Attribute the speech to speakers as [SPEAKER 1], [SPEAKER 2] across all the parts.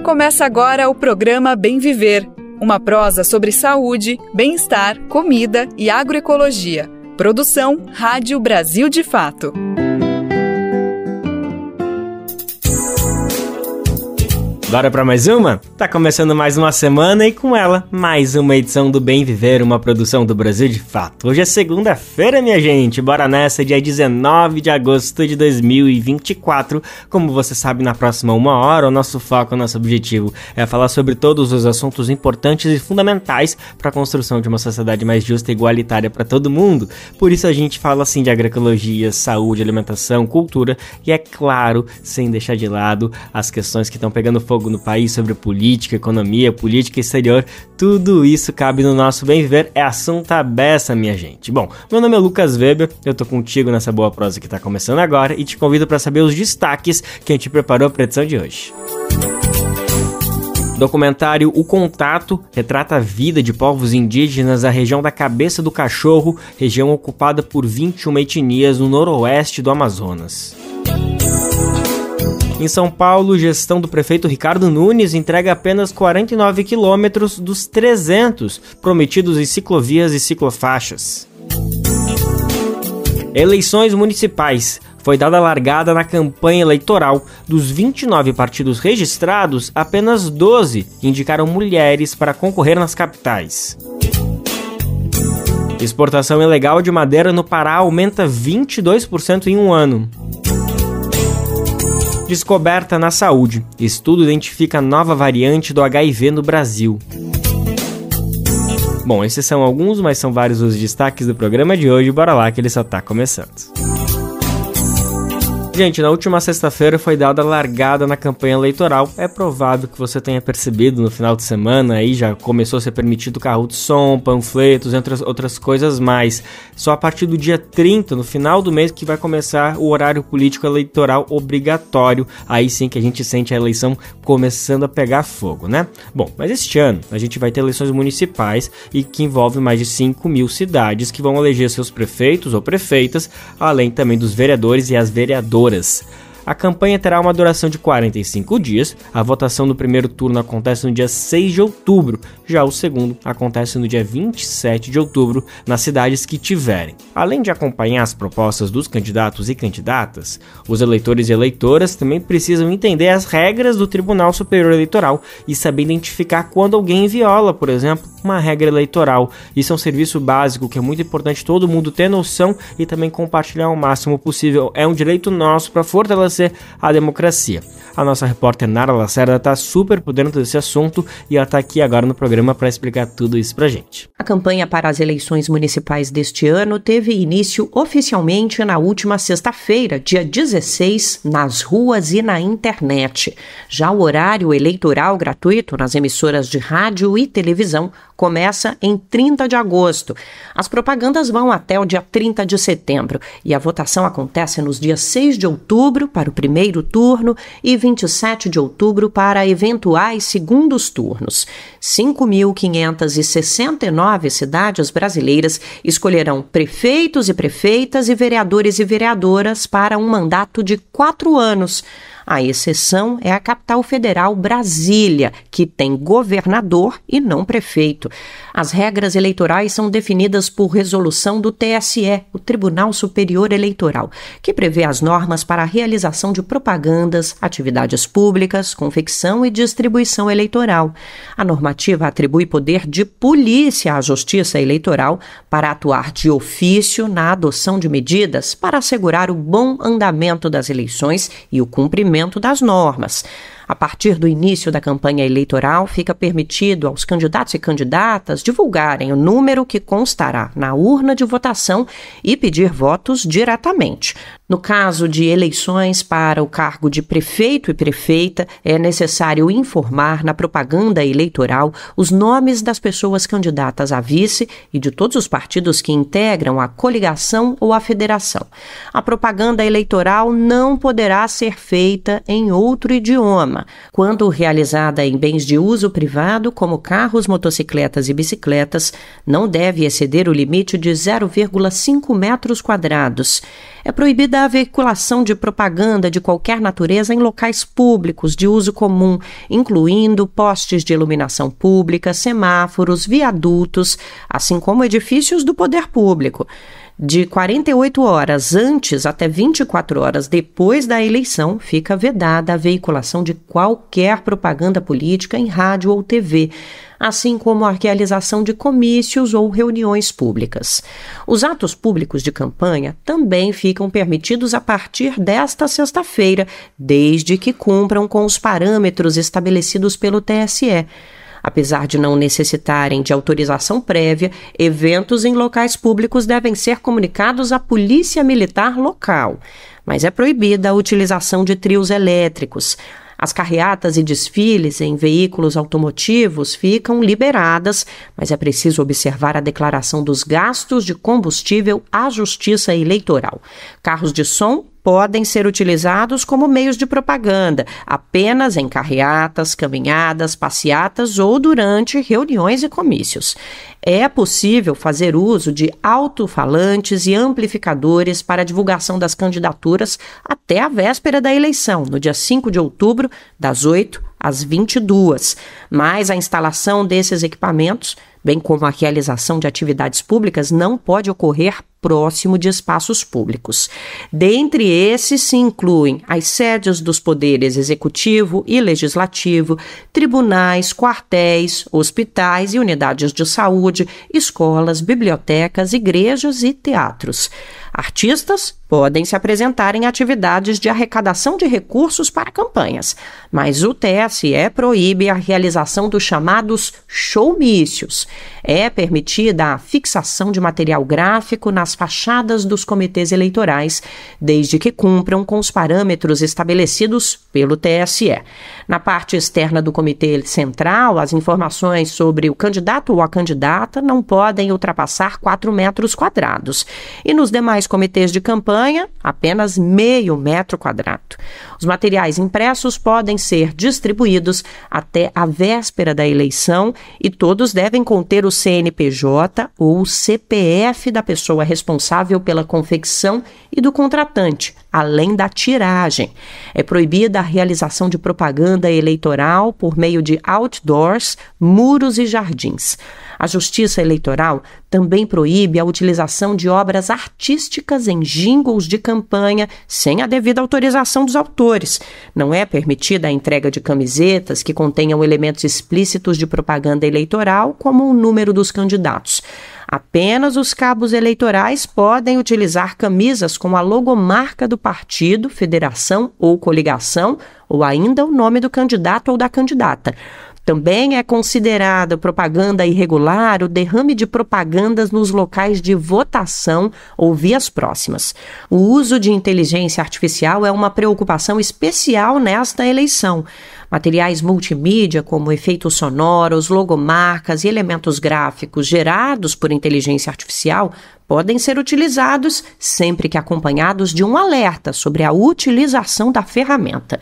[SPEAKER 1] Começa agora o programa Bem Viver, uma prosa sobre saúde, bem-estar, comida e agroecologia. Produção Rádio Brasil de Fato.
[SPEAKER 2] Bora pra mais uma? Tá começando mais uma semana e com ela, mais uma edição do Bem Viver, uma produção do Brasil de Fato. Hoje é segunda-feira, minha gente, bora nessa, dia 19 de agosto de 2024. Como você sabe, na próxima uma hora, o nosso foco, o nosso objetivo é falar sobre todos os assuntos importantes e fundamentais para a construção de uma sociedade mais justa e igualitária para todo mundo. Por isso a gente fala assim de agroecologia, saúde, alimentação, cultura e, é claro, sem deixar de lado as questões que estão pegando fogo no país sobre política, economia, política exterior, tudo isso cabe no nosso Bem Viver, é assunto à beça, minha gente. Bom, meu nome é Lucas Weber, eu tô contigo nessa boa prosa que tá começando agora e te convido para saber os destaques que a gente preparou para a edição de hoje. Documentário O Contato retrata a vida de povos indígenas da região da Cabeça do Cachorro, região ocupada por 21 etnias no noroeste do Amazonas. Em São Paulo, gestão do prefeito Ricardo Nunes entrega apenas 49 quilômetros dos 300 prometidos em ciclovias e ciclofaixas. Eleições municipais. Foi dada a largada na campanha eleitoral. Dos 29 partidos registrados, apenas 12 indicaram mulheres para concorrer nas capitais. Exportação ilegal de madeira no Pará aumenta 22% em um ano. Descoberta na saúde. Estudo identifica nova variante do HIV no Brasil. Bom, esses são alguns, mas são vários os destaques do programa de hoje. Bora lá que ele só tá começando. Gente, na última sexta-feira foi dada a largada na campanha eleitoral. É provável que você tenha percebido no final de semana, aí já começou a ser permitido carro de som, panfletos, entre outras coisas mais. Só a partir do dia 30, no final do mês, que vai começar o horário político eleitoral obrigatório. Aí sim que a gente sente a eleição começando a pegar fogo, né? Bom, mas este ano a gente vai ter eleições municipais e que envolvem mais de 5 mil cidades que vão eleger seus prefeitos ou prefeitas, além também dos vereadores e as vereadoras. A campanha terá uma duração de 45 dias, a votação do primeiro turno acontece no dia 6 de outubro, já o segundo acontece no dia 27 de outubro, nas cidades que tiverem. Além de acompanhar as propostas dos candidatos e candidatas, os eleitores e eleitoras também precisam entender as regras do Tribunal Superior Eleitoral e saber identificar quando alguém viola, por exemplo, uma regra eleitoral. Isso é um serviço básico que é muito importante todo mundo ter noção e também compartilhar o máximo possível. É um direito nosso para fortalecer a democracia. A nossa repórter Nara Lacerda está super por dentro desse assunto e ela está aqui agora no programa para explicar tudo isso pra gente.
[SPEAKER 3] A campanha para as eleições municipais deste ano teve início oficialmente na última sexta-feira, dia 16, nas ruas e na internet. Já o horário eleitoral gratuito nas emissoras de rádio e televisão começa em 30 de agosto. As propagandas vão até o dia 30 de setembro e a votação acontece nos dias 6 de outubro para o primeiro turno e 27 de outubro para eventuais segundos turnos. 5.569 cidades brasileiras escolherão prefeitos e prefeitas e vereadores e vereadoras para um mandato de 4 anos. A exceção é a capital federal, Brasília, que tem governador e não prefeito. As regras eleitorais são definidas por resolução do TSE, o Tribunal Superior Eleitoral, que prevê as normas para a realização de propagandas, atividades públicas, confecção e distribuição eleitoral. A normativa atribui poder de polícia à Justiça Eleitoral para atuar de ofício na adoção de medidas para assegurar o bom andamento das eleições e o cumprimento das normas. A partir do início da campanha eleitoral, fica permitido aos candidatos e candidatas divulgarem o número que constará na urna de votação e pedir votos diretamente. No caso de eleições para o cargo de prefeito e prefeita, é necessário informar na propaganda eleitoral os nomes das pessoas candidatas a vice e de todos os partidos que integram a coligação ou a federação. A propaganda eleitoral não poderá ser feita em outro idioma. norma. Quando realizada em bens de uso privado, como carros, motocicletas e bicicletas, não deve exceder o limite de 0,5 metros quadrados. É proibida a veiculação de propaganda de qualquer natureza em locais públicos de uso comum, incluindo postes de iluminação pública, semáforos, viadutos, assim como edifícios do poder público. De 48 horas antes até 24 horas depois da eleição, fica vedada a veiculação de qualquer propaganda política em rádio ou TV, assim como a realização de comícios ou reuniões públicas. Os atos públicos de campanha também ficam permitidos a partir desta sexta-feira, desde que cumpram com os parâmetros estabelecidos pelo TSE. Apesar de não necessitarem de autorização prévia, eventos em locais públicos devem ser comunicados à Polícia Militar local. Mas é proibida a utilização de trios elétricos. As carreatas e desfiles em veículos automotivos ficam liberadas, mas é preciso observar a declaração dos gastos de combustível à Justiça Eleitoral. Carros de som podem ser utilizados como meios de propaganda, apenas em carreatas, caminhadas, passeatas ou durante reuniões e comícios. É possível fazer uso de alto-falantes e amplificadores para a divulgação das candidaturas até a véspera da eleição, no dia 5 de outubro, das 8 às 22. Mas a instalação desses equipamentos, bem como a realização de atividades públicas, não pode ocorrer próximo de espaços públicos. Dentre esses se incluem as sedes dos poderes executivo e legislativo, tribunais, quartéis, hospitais e unidades de saúde, escolas, bibliotecas, igrejas e teatros. Artistas podem se apresentar em atividades de arrecadação de recursos para campanhas, mas o TSE proíbe a realização dos chamados showmícios. É permitida a fixação de material gráfico nas fachadas dos comitês eleitorais, desde que cumpram com os parâmetros estabelecidos pelo TSE. Na parte externa do comitê central, as informações sobre o candidato ou a candidata não podem ultrapassar 4 metros quadrados. E nos demais comitês de campanha, apenas meio metro quadrado. Os materiais impressos podem ser distribuídos até a véspera da eleição e todos devem conter o CNPJ ou o CPF da pessoa responsável pela confecção e do contratante, além da tiragem. É proibida a realização de propaganda eleitoral por meio de outdoors, muros e jardins. A Justiça Eleitoral também proíbe a utilização de obras artísticas em jingles de campanha sem a devida autorização dos autores. Não é permitida a entrega de camisetas que contenham elementos explícitos de propaganda eleitoral, como o número dos candidatos. Apenas os cabos eleitorais podem utilizar camisas com a logomarca do partido, federação ou coligação, ou ainda o nome do candidato ou da candidata. Também é considerada propaganda irregular o derrame de propagandas nos locais de votação ou vias próximas. O uso de inteligência artificial é uma preocupação especial nesta eleição. Materiais multimídia, como efeitos sonoros, logomarcas e elementos gráficos gerados por inteligência artificial podem ser utilizados sempre que acompanhados de um alerta sobre a utilização da ferramenta.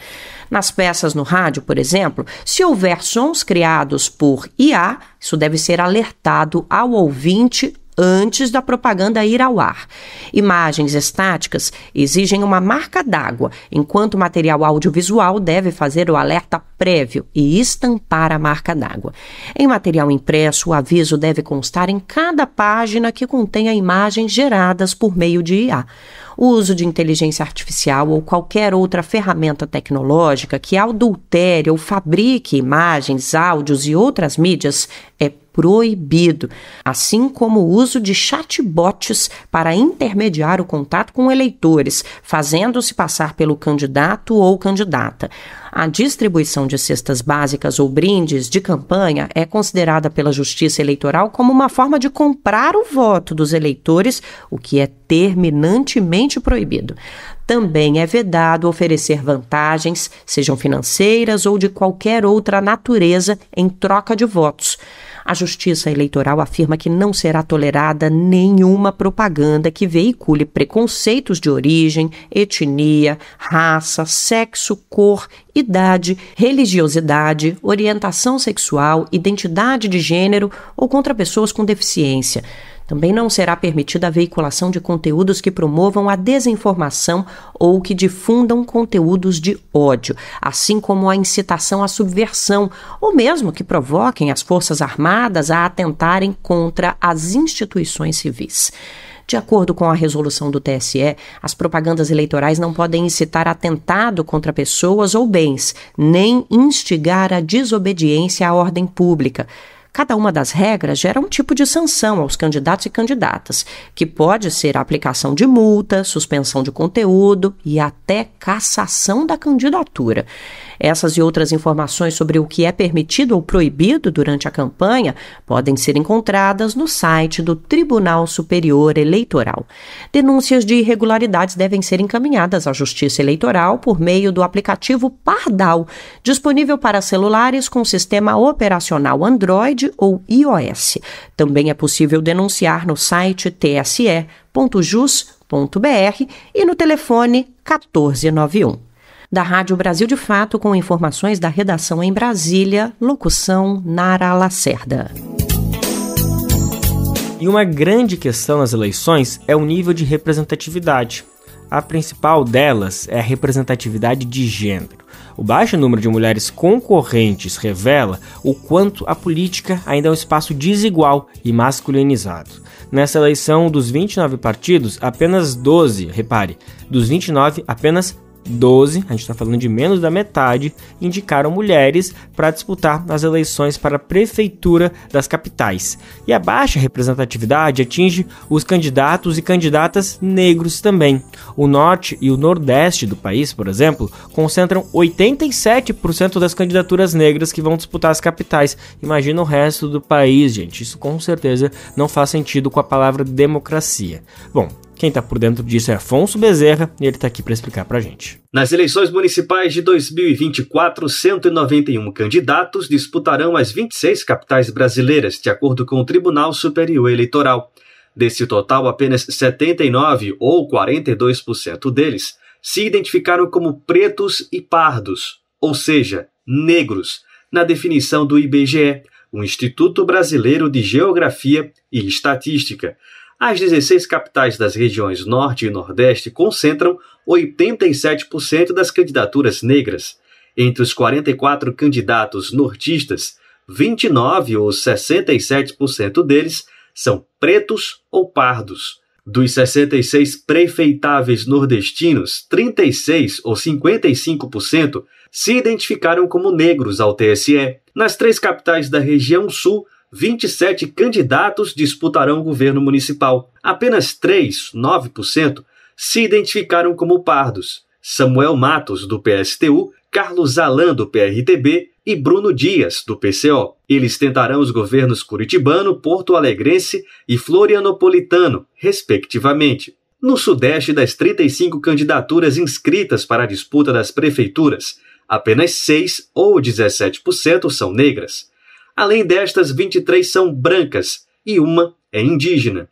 [SPEAKER 3] Nas peças no rádio, por exemplo, se houver sons criados por IA, isso deve ser alertado ao ouvinte antes da propaganda ir ao ar. Imagens estáticas exigem uma marca d'água, enquanto o material audiovisual deve fazer o alerta prévio e estampar a marca d'água. Em material impresso, o aviso deve constar em cada página que contenha imagens geradas por meio de IA. O uso de inteligência artificial ou qualquer outra ferramenta tecnológica que adultere ou fabrique imagens, áudios e outras mídias é proibido, assim como o uso de chatbots para intermediar o contato com eleitores, fazendo-se passar pelo candidato ou candidata. A distribuição de cestas básicas ou brindes de campanha é considerada pela Justiça Eleitoral como uma forma de comprar o voto dos eleitores, o que é terminantemente proibido. Também é vedado oferecer vantagens, sejam financeiras ou de qualquer outra natureza, em troca de votos. A Justiça Eleitoral afirma que não será tolerada nenhuma propaganda que veicule preconceitos de origem, etnia, raça, sexo, cor, idade, religiosidade, orientação sexual, identidade de gênero ou contra pessoas com deficiência. Também não será permitida a veiculação de conteúdos que promovam a desinformação ou que difundam conteúdos de ódio, assim como a incitação à subversão, ou mesmo que provoquem as Forças Armadas a atentarem contra as instituições civis. De acordo com a resolução do TSE, as propagandas eleitorais não podem incitar atentado contra pessoas ou bens, nem instigar a desobediência à ordem pública. Cada uma das regras gera um tipo de sanção aos candidatos e candidatas, que pode ser a aplicação de multa, suspensão de conteúdo e até cassação da candidatura. Essas e outras informações sobre o que é permitido ou proibido durante a campanha podem ser encontradas no site do Tribunal Superior Eleitoral. Denúncias de irregularidades devem ser encaminhadas à Justiça Eleitoral por meio do aplicativo Pardal, disponível para celulares com sistema operacional Android ou iOS. Também é possível denunciar no site tse.jus.br e no telefone 1491. Da Rádio Brasil de Fato, com informações da redação em Brasília, locução Nara Lacerda.
[SPEAKER 2] E uma grande questão nas eleições é o nível de representatividade. A principal delas é a representatividade de gênero. O baixo número de mulheres concorrentes revela o quanto a política ainda é um espaço desigual e masculinizado. Nessa eleição, dos 29 partidos, apenas 12, repare, dos 29, apenas 12, a gente está falando de menos da metade, indicaram mulheres para disputar as eleições para a prefeitura das capitais. E a baixa representatividade atinge os candidatos e candidatas negros também. O norte e o nordeste do país, por exemplo, concentram 87% das candidaturas negras que vão disputar as capitais. Imagina o resto do país, gente. Isso com certeza não faz sentido com a palavra democracia. Bom, quem está por dentro disso é Afonso Bezerra e ele está aqui para explicar para a gente.
[SPEAKER 4] Nas eleições municipais de 2024, 191 candidatos disputarão as 26 capitais brasileiras, de acordo com o Tribunal Superior Eleitoral. Desse total, apenas 79 ou 42% deles se identificaram como pretos e pardos, ou seja, negros, na definição do IBGE, o Instituto Brasileiro de Geografia e Estatística. As 16 capitais das regiões Norte e Nordeste concentram 87% das candidaturas negras. Entre os 44 candidatos nortistas, 29 ou 67% deles são pretos ou pardos. Dos 66 prefeitáveis nordestinos, 36 ou 55% se identificaram como negros ao TSE. Nas 3 capitais da região Sul, 27 candidatos disputarão o governo municipal. Apenas 3, 9%, se identificaram como pardos. Samuel Matos, do PSTU, Carlos Alan, do PRTB e Bruno Dias, do PCO. Eles tentarão os governos curitibano, porto-alegrense e florianopolitano, respectivamente. No Sudeste, das 35 candidaturas inscritas para a disputa das prefeituras, apenas 6 ou 17% são negras. Além destas, 23 são brancas e uma é indígena.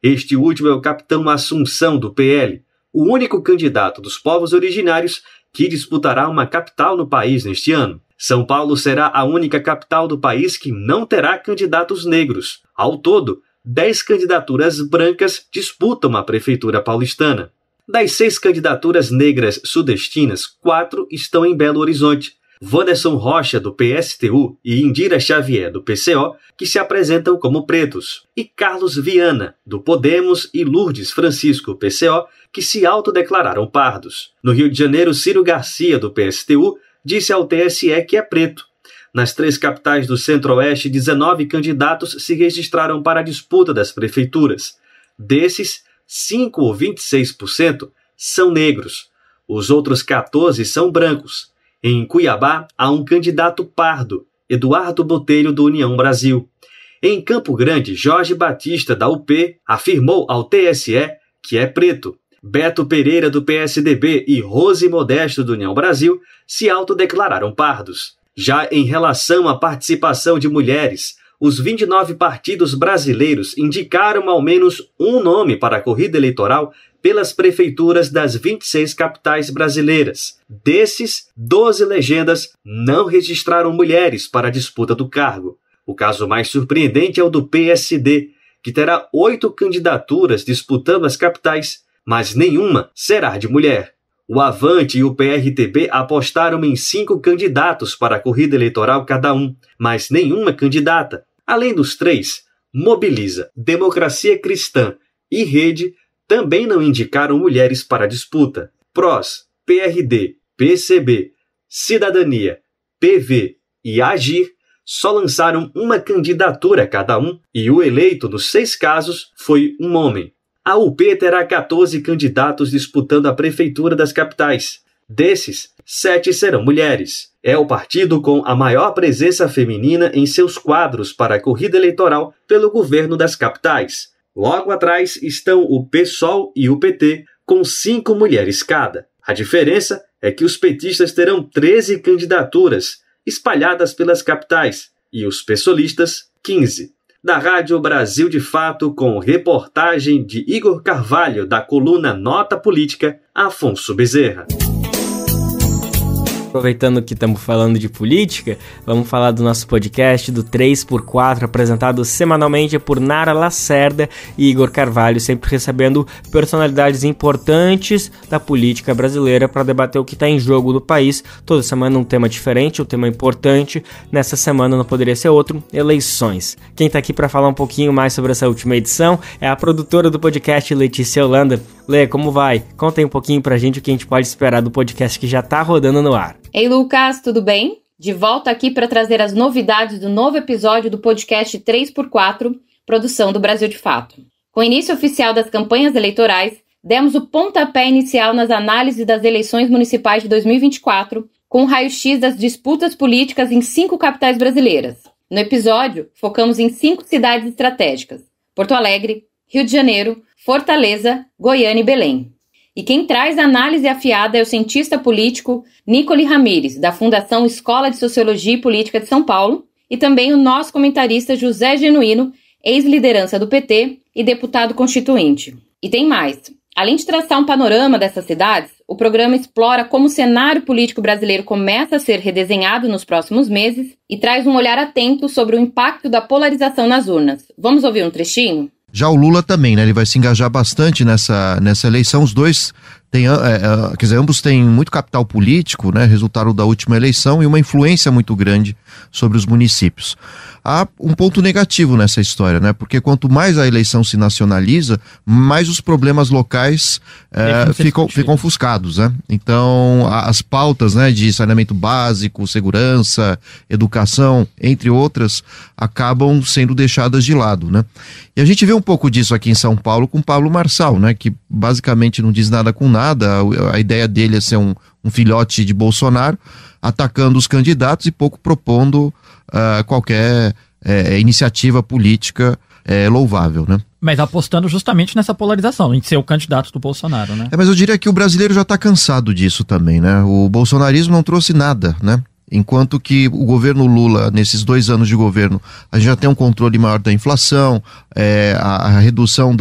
[SPEAKER 4] Este último é o capitão Assunção, do PL, o único candidato dos povos originários que disputará uma capital no país neste ano. São Paulo será a única capital do país que não terá candidatos negros. Ao todo, 10 candidaturas brancas disputam a prefeitura paulistana. Das 6 candidaturas negras sudestinas, 4 estão em Belo Horizonte. Wanderson Rocha, do PSTU, e Indira Xavier, do PCO, que se apresentam como pretos, e Carlos Viana, do Podemos, e Lourdes Francisco, PCO, que se autodeclararam pardos. No Rio de Janeiro, Ciro Garcia, do PSTU, disse ao TSE que é preto. Nas 3 capitais do Centro-Oeste, 19 candidatos se registraram para a disputa das prefeituras. Desses, 5 ou 26% são negros. Os outros 14 são brancos. Em Cuiabá, há um candidato pardo, Eduardo Botelho, do União Brasil. Em Campo Grande, Jorge Batista, da UP, afirmou ao TSE que é preto. Beto Pereira, do PSDB, e Rose Modesto, do União Brasil, se autodeclararam pardos. Já em relação à participação de mulheres, os 29 partidos brasileiros indicaram ao menos um nome para a corrida eleitoral pelas prefeituras das 26 capitais brasileiras. Desses, 12 legendas não registraram mulheres para a disputa do cargo. O caso mais surpreendente é o do PSD, que terá 8 candidaturas disputando as capitais, mas nenhuma será de mulher. O Avante e o PRTB apostaram em 5 candidatos para a corrida eleitoral cada um, mas nenhuma candidata. Além dos 3, Mobiliza, Democracia Cristã e Rede também não indicaram mulheres para a disputa. PROS, PRD, PCB, Cidadania, PV e Agir só lançaram uma candidatura cada um e o eleito nos 6 casos foi um homem. A UP terá 14 candidatos disputando a prefeitura das capitais. Desses, 7 serão mulheres. É o partido com a maior presença feminina em seus quadros para a corrida eleitoral pelo governo das capitais. Logo atrás estão o PSOL e o PT, com 5 mulheres cada. A diferença é que os petistas terão 13 candidaturas, espalhadas pelas capitais, e os pessoalistas, 15. Da Rádio Brasil de Fato, com reportagem de Igor Carvalho, da coluna Nota Política, Afonso Bezerra.
[SPEAKER 2] Aproveitando que estamos falando de política, vamos falar do nosso podcast do 3x4, apresentado semanalmente por Nara Lacerda e Igor Carvalho, sempre recebendo personalidades importantes da política brasileira para debater o que está em jogo no país. Toda semana um tema diferente, um tema importante. Nessa semana não poderia ser outro, eleições. Quem está aqui para falar um pouquinho mais sobre essa última edição é a produtora do podcast, Letícia Holanda. Lê, como vai? Conta aí um pouquinho pra gente o que a gente pode esperar do podcast que já tá rodando no ar.
[SPEAKER 5] Ei, Lucas, tudo bem? De volta aqui para trazer as novidades do novo episódio do podcast 3x4, produção do Brasil de Fato. Com o início oficial das campanhas eleitorais, demos o pontapé inicial nas análises das eleições municipais de 2024, com um raio-x das disputas políticas em 5 capitais brasileiras. No episódio, focamos em 5 cidades estratégicas: Porto Alegre, Rio de Janeiro, Fortaleza, Goiânia e Belém. E quem traz a análise afiada é o cientista político Nicole Ramires, da Fundação Escola de Sociologia e Política de São Paulo, e também o nosso comentarista José Genuíno, ex-liderança do PT e deputado constituinte. E tem mais. Além de traçar um panorama dessas cidades, o programa explora como o cenário político brasileiro começa a ser redesenhado nos próximos meses e traz um olhar atento sobre o impacto da polarização nas urnas. Vamos ouvir um trechinho?
[SPEAKER 6] Já o Lula também, né? Ele vai se engajar bastante nessa eleição. Os dois têm, ambos têm muito capital político, né? Resultado da última eleição e uma influência muito grande sobre os municípios. Há um ponto negativo nessa história, né? Porque quanto mais a eleição se nacionaliza, mais os problemas locais ficam ofuscados, né? Então, as pautas, né, de saneamento básico, segurança, educação, entre outras, acabam sendo deixadas de lado, né? E a gente vê um pouco disso aqui em São Paulo com Pablo Marçal, né? Que basicamente não diz nada com nada. A ideia dele é ser um filhote de Bolsonaro, atacando os candidatos e pouco propondo qualquer iniciativa política louvável, né?
[SPEAKER 7] Mas apostando justamente nessa polarização, em ser o candidato do Bolsonaro, né?
[SPEAKER 6] Mas eu diria que o brasileiro já está cansado disso também, né? O bolsonarismo não trouxe nada, né? Enquanto que o governo Lula, nesses 2 anos de governo, a gente já tem um controle maior da inflação, a redução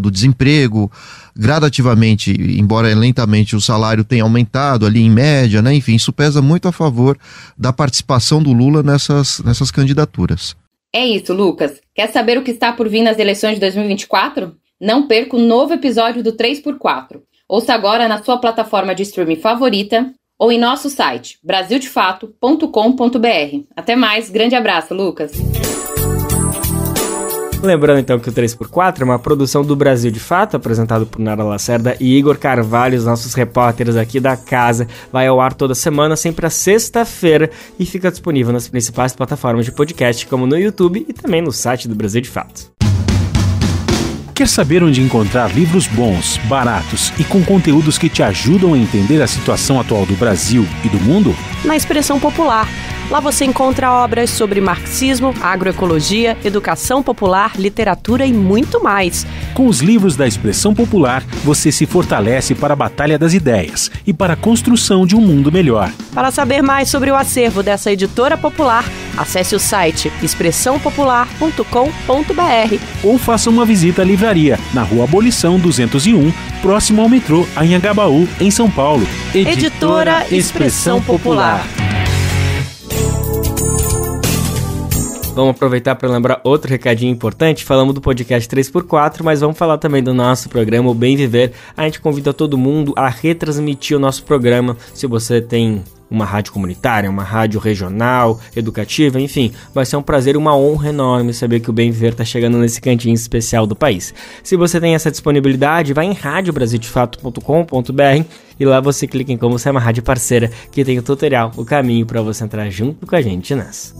[SPEAKER 6] do desemprego, gradativamente, embora lentamente, o salário tenha aumentado ali em média, né? Enfim, isso pesa muito a favor da participação do Lula nessas candidaturas.
[SPEAKER 5] É isso, Lucas. Quer saber o que está por vir nas eleições de 2024? Não perca o novo episódio do 3x4. Ouça agora na sua plataforma de streaming favorita ou em nosso site, brasildefato.com.br. Até mais, grande abraço, Lucas.
[SPEAKER 2] Lembrando então que o 3x4 é uma produção do Brasil de Fato, apresentado por Nara Lacerda e Igor Carvalho, os nossos repórteres aqui da casa. Vai ao ar toda semana, sempre à sexta-feira, e fica disponível nas principais plataformas de podcast, como no YouTube e também no site do Brasil de Fato.
[SPEAKER 8] Quer saber onde encontrar livros bons, baratos e com conteúdos que te ajudam a entender a situação atual do Brasil e do mundo?
[SPEAKER 3] Na Expressão Popular, Lá você encontra obras sobre marxismo, agroecologia, educação popular, literatura e muito mais.
[SPEAKER 8] Com os livros da expressão popular, você se fortalece para a batalha das ideias e para a construção de um mundo melhor.
[SPEAKER 3] Para saber mais sobre o acervo dessa editora popular, acesse o site expressãopopular.com.br
[SPEAKER 8] ou faça uma visita à livraria na Rua Abolição 201, próximo ao metrô Anhangabaú, em São Paulo.
[SPEAKER 3] Editora Expressão Popular.
[SPEAKER 2] Vamos aproveitar para lembrar outro recadinho importante. Falamos do podcast 3x4, mas vamos falar também do nosso programa, o Bem Viver. A gente convida todo mundo a retransmitir o nosso programa. Se você tem uma rádio comunitária, uma rádio regional, educativa, enfim, vai ser um prazer e uma honra enorme saber que o Bem Viver está chegando nesse cantinho especial do país. Se você tem essa disponibilidade, vai em radiobrasildefato.com.br e lá você clica em como ser uma rádio parceira, que tem o tutorial, o caminho para você entrar junto com a gente nessa.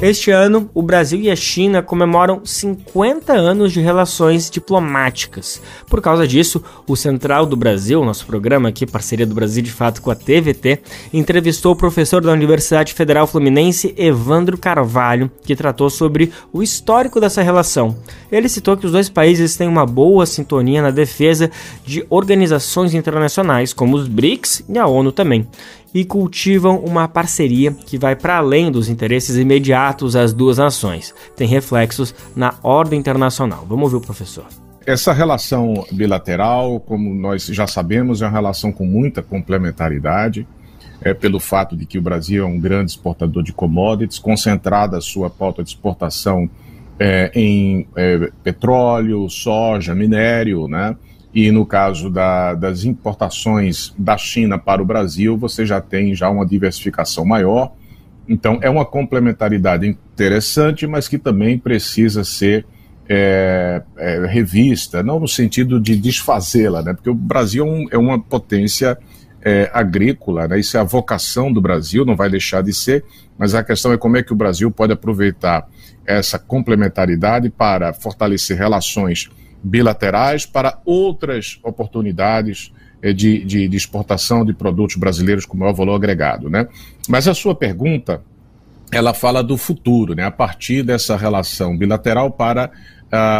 [SPEAKER 2] Este ano, o Brasil e a China comemoram 50 anos de relações diplomáticas. Por causa disso, o Central do Brasil, nosso programa aqui, parceria do Brasil de Fato com a TVT, entrevistou o professor da Universidade Federal Fluminense, Evandro Carvalho, que tratou sobre o histórico dessa relação. Ele citou que os dois países têm uma boa sintonia na defesa de organizações internacionais, como os BRICS e a ONU também, e cultivam uma parceria que vai para além dos interesses imediatos às duas nações. Tem reflexos na ordem internacional. Vamos ouvir o professor.
[SPEAKER 9] Essa relação bilateral, como nós já sabemos, é uma relação com muita complementaridade, pelo fato de que o Brasil é um grande exportador de commodities, concentrada a sua pauta de exportação em petróleo, soja, minério, né? E no caso das importações da China para o Brasil, você já tem uma diversificação maior. Então, é uma complementaridade interessante, mas que também precisa ser revista, não no sentido de desfazê-la, né? Porque o Brasil é uma potência agrícola, né? Isso é a vocação do Brasil, não vai deixar de ser, mas a questão é como é que o Brasil pode aproveitar essa complementaridade para fortalecer relações bilaterais para outras oportunidades de exportação de produtos brasileiros com maior valor agregado, né? Mas a sua pergunta, ela fala do futuro, né? A partir dessa relação bilateral para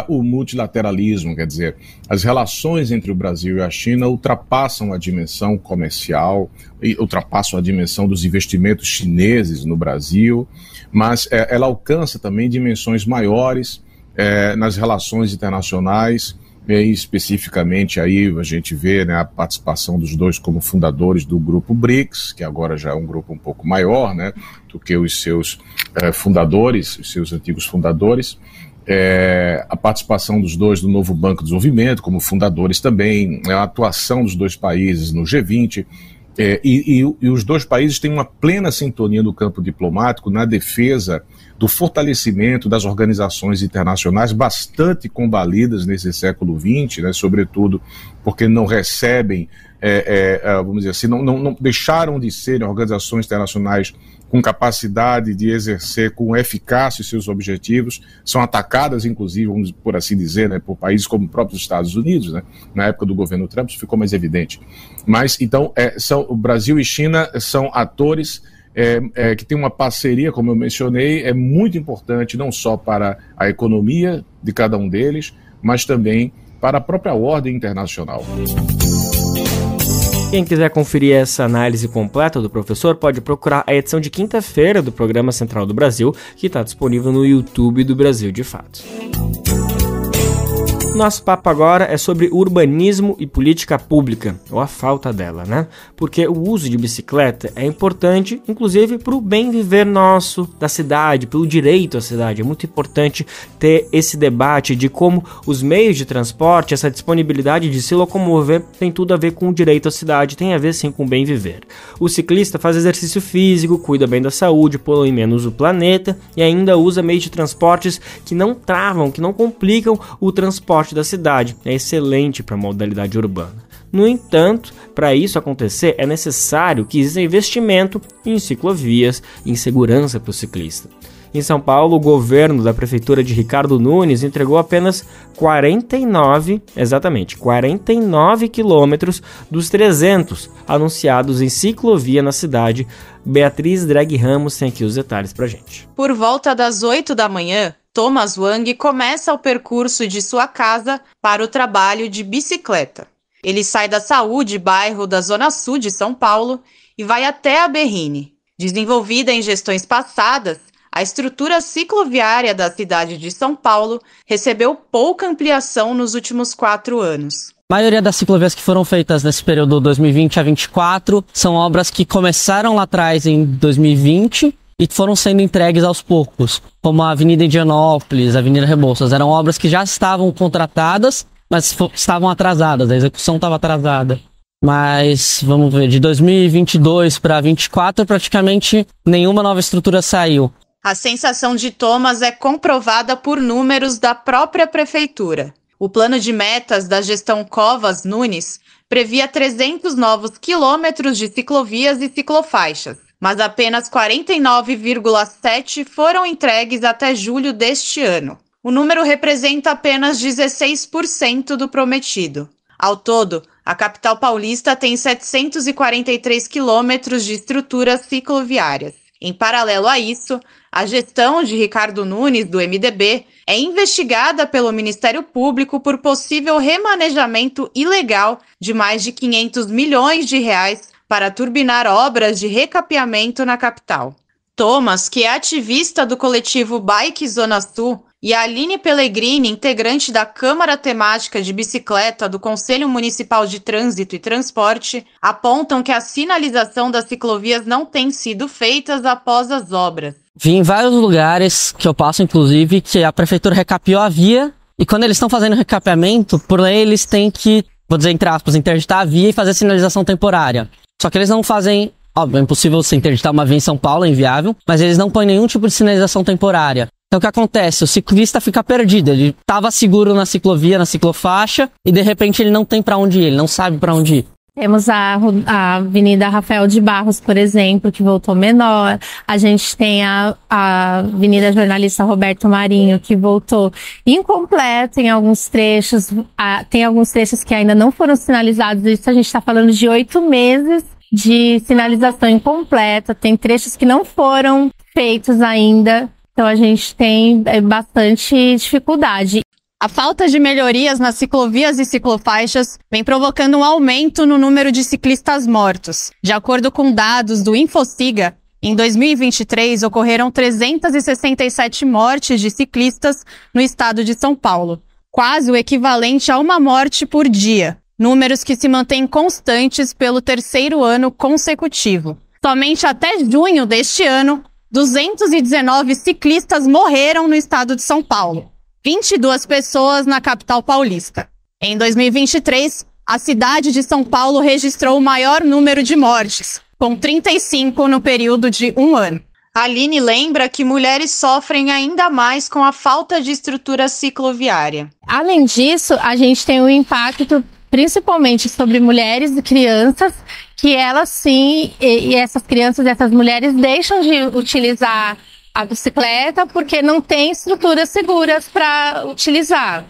[SPEAKER 9] o multilateralismo, quer dizer, as relações entre o Brasil e a China ultrapassam a dimensão comercial, ultrapassam a dimensão dos investimentos chineses no Brasil, mas ela alcança também dimensões maiores nas relações internacionais, e especificamente aí a gente vê, né, a participação dos dois como fundadores do grupo BRICS, que agora já é um grupo um pouco maior, né, do que os seus fundadores, os seus antigos fundadores, a participação dos dois no novo Banco de Desenvolvimento como fundadores também, a atuação dos dois países no G20, e os dois países têm uma plena sintonia no campo diplomático na defesa do fortalecimento das organizações internacionais bastante combalidas nesse século XX, né, sobretudo porque não recebem, vamos dizer assim, não deixaram de serem organizações internacionais com capacidade de exercer com eficácia os seus objetivos, são atacadas, inclusive, vamos por assim dizer, né, por países como os próprios Estados Unidos, né, na época do governo Trump isso ficou mais evidente. Mas, então, o Brasil e China são atores que têm uma parceria, como eu mencionei, é muito importante não só para a economia de cada um deles, mas também para a própria ordem internacional.
[SPEAKER 2] Quem quiser conferir essa análise completa do professor pode procurar a edição de quinta-feira do Programa Central do Brasil, que está disponível no YouTube do Brasil de Fato. Nosso papo agora é sobre urbanismo e política pública, ou a falta dela, né? Porque o uso de bicicleta é importante, inclusive para o bem viver nosso, da cidade, pelo direito à cidade. É muito importante ter esse debate de como os meios de transporte, essa disponibilidade de se locomover, tem tudo a ver com o direito à cidade, tem a ver sim com o bem viver. O ciclista faz exercício físico, cuida bem da saúde, polui menos o planeta e ainda usa meios de transportes que não travam, que não complicam o transporte da cidade. É excelente para a modalidade urbana. No entanto, para isso acontecer é necessário que exista investimento em ciclovias e em segurança para o ciclista. Em São Paulo, o governo da prefeitura de Ricardo Nunes entregou apenas 49 quilômetros dos 300 anunciados em ciclovia na cidade. Beatriz Drag Ramos tem aqui os detalhes pra gente.
[SPEAKER 10] Por volta das 8 da manhã, Thomas Wang começa o percurso de sua casa para o trabalho de bicicleta. Ele sai da Saúde, bairro da Zona Sul de São Paulo, e vai até a Berrini. Desenvolvida em gestões passadas, a estrutura cicloviária da cidade de São Paulo recebeu pouca ampliação nos últimos 4 anos.
[SPEAKER 11] A maioria das ciclovias que foram feitas nesse período 2020 a 2024 são obras que começaram lá atrás em 2020 e foram sendo entregues aos poucos, como a Avenida Indianópolis, a Avenida Rebouças. Eram obras que já estavam contratadas, mas estavam atrasadas, a execução estava atrasada. Mas, vamos ver, de 2022 para 2024 praticamente nenhuma nova estrutura saiu.
[SPEAKER 10] A sensação de Thomas é comprovada por números da própria prefeitura. O plano de metas da gestão Covas Nunes previa 300 novos quilômetros de ciclovias e ciclofaixas, mas apenas 49,7 foram entregues até julho deste ano. O número representa apenas 16% do prometido. Ao todo, a capital paulista tem 743 quilômetros de estruturas cicloviárias. Em paralelo a isso, a gestão de Ricardo Nunes, do MDB, é investigada pelo Ministério Público por possível remanejamento ilegal de mais de 500 milhões de reais para turbinar obras de recapeamento na capital. Thomas, que é ativista do coletivo Bike Zona Sul, e a Aline Pellegrini, integrante da Câmara Temática de Bicicleta do Conselho Municipal de Trânsito e Transporte, apontam que a sinalização das ciclovias não tem sido feita após as obras.
[SPEAKER 11] Vi em vários lugares que eu passo, inclusive, que a prefeitura recapeou a via e quando eles estão fazendo recapeamento, por lei eles têm que, vou dizer entre aspas, interditar a via e fazer sinalização temporária. Só que eles não fazem, óbvio, é impossível você interditar uma via em São Paulo, é inviável, mas eles não põem nenhum tipo de sinalização temporária. Então o que acontece? O ciclista fica perdido, ele estava seguro na ciclovia, na ciclofaixa, e de repente ele não tem para onde ir, ele não sabe para onde ir.
[SPEAKER 12] Temos a Avenida Rafael de Barros, por exemplo, que voltou menor. A gente tem a Avenida Jornalista Roberto Marinho, que voltou incompleta em alguns trechos. Tem alguns trechos que ainda não foram sinalizados. Isso a gente está falando de 8 meses de sinalização incompleta. Tem trechos que não foram feitos ainda. Então a gente tem bastante dificuldade.
[SPEAKER 10] A falta de melhorias nas ciclovias e ciclofaixas vem provocando um aumento no número de ciclistas mortos. De acordo com dados do Infociga, em 2023 ocorreram 367 mortes de ciclistas no estado de São Paulo, quase o equivalente a uma morte por dia, números que se mantêm constantes pelo 3º ano consecutivo. Somente até junho deste ano, 219 ciclistas morreram no estado de São Paulo, 22 pessoas na capital paulista. Em 2023, a cidade de São Paulo registrou o maior número de mortes, com 35 no período de 1 ano. A Aline lembra que mulheres sofrem ainda mais com a falta de estrutura cicloviária.
[SPEAKER 12] Além disso, a gente tem um impacto principalmente sobre mulheres e crianças, que elas sim, e essas crianças e essas mulheres deixam de utilizar a bicicleta porque não tem estruturas seguras para utilizar.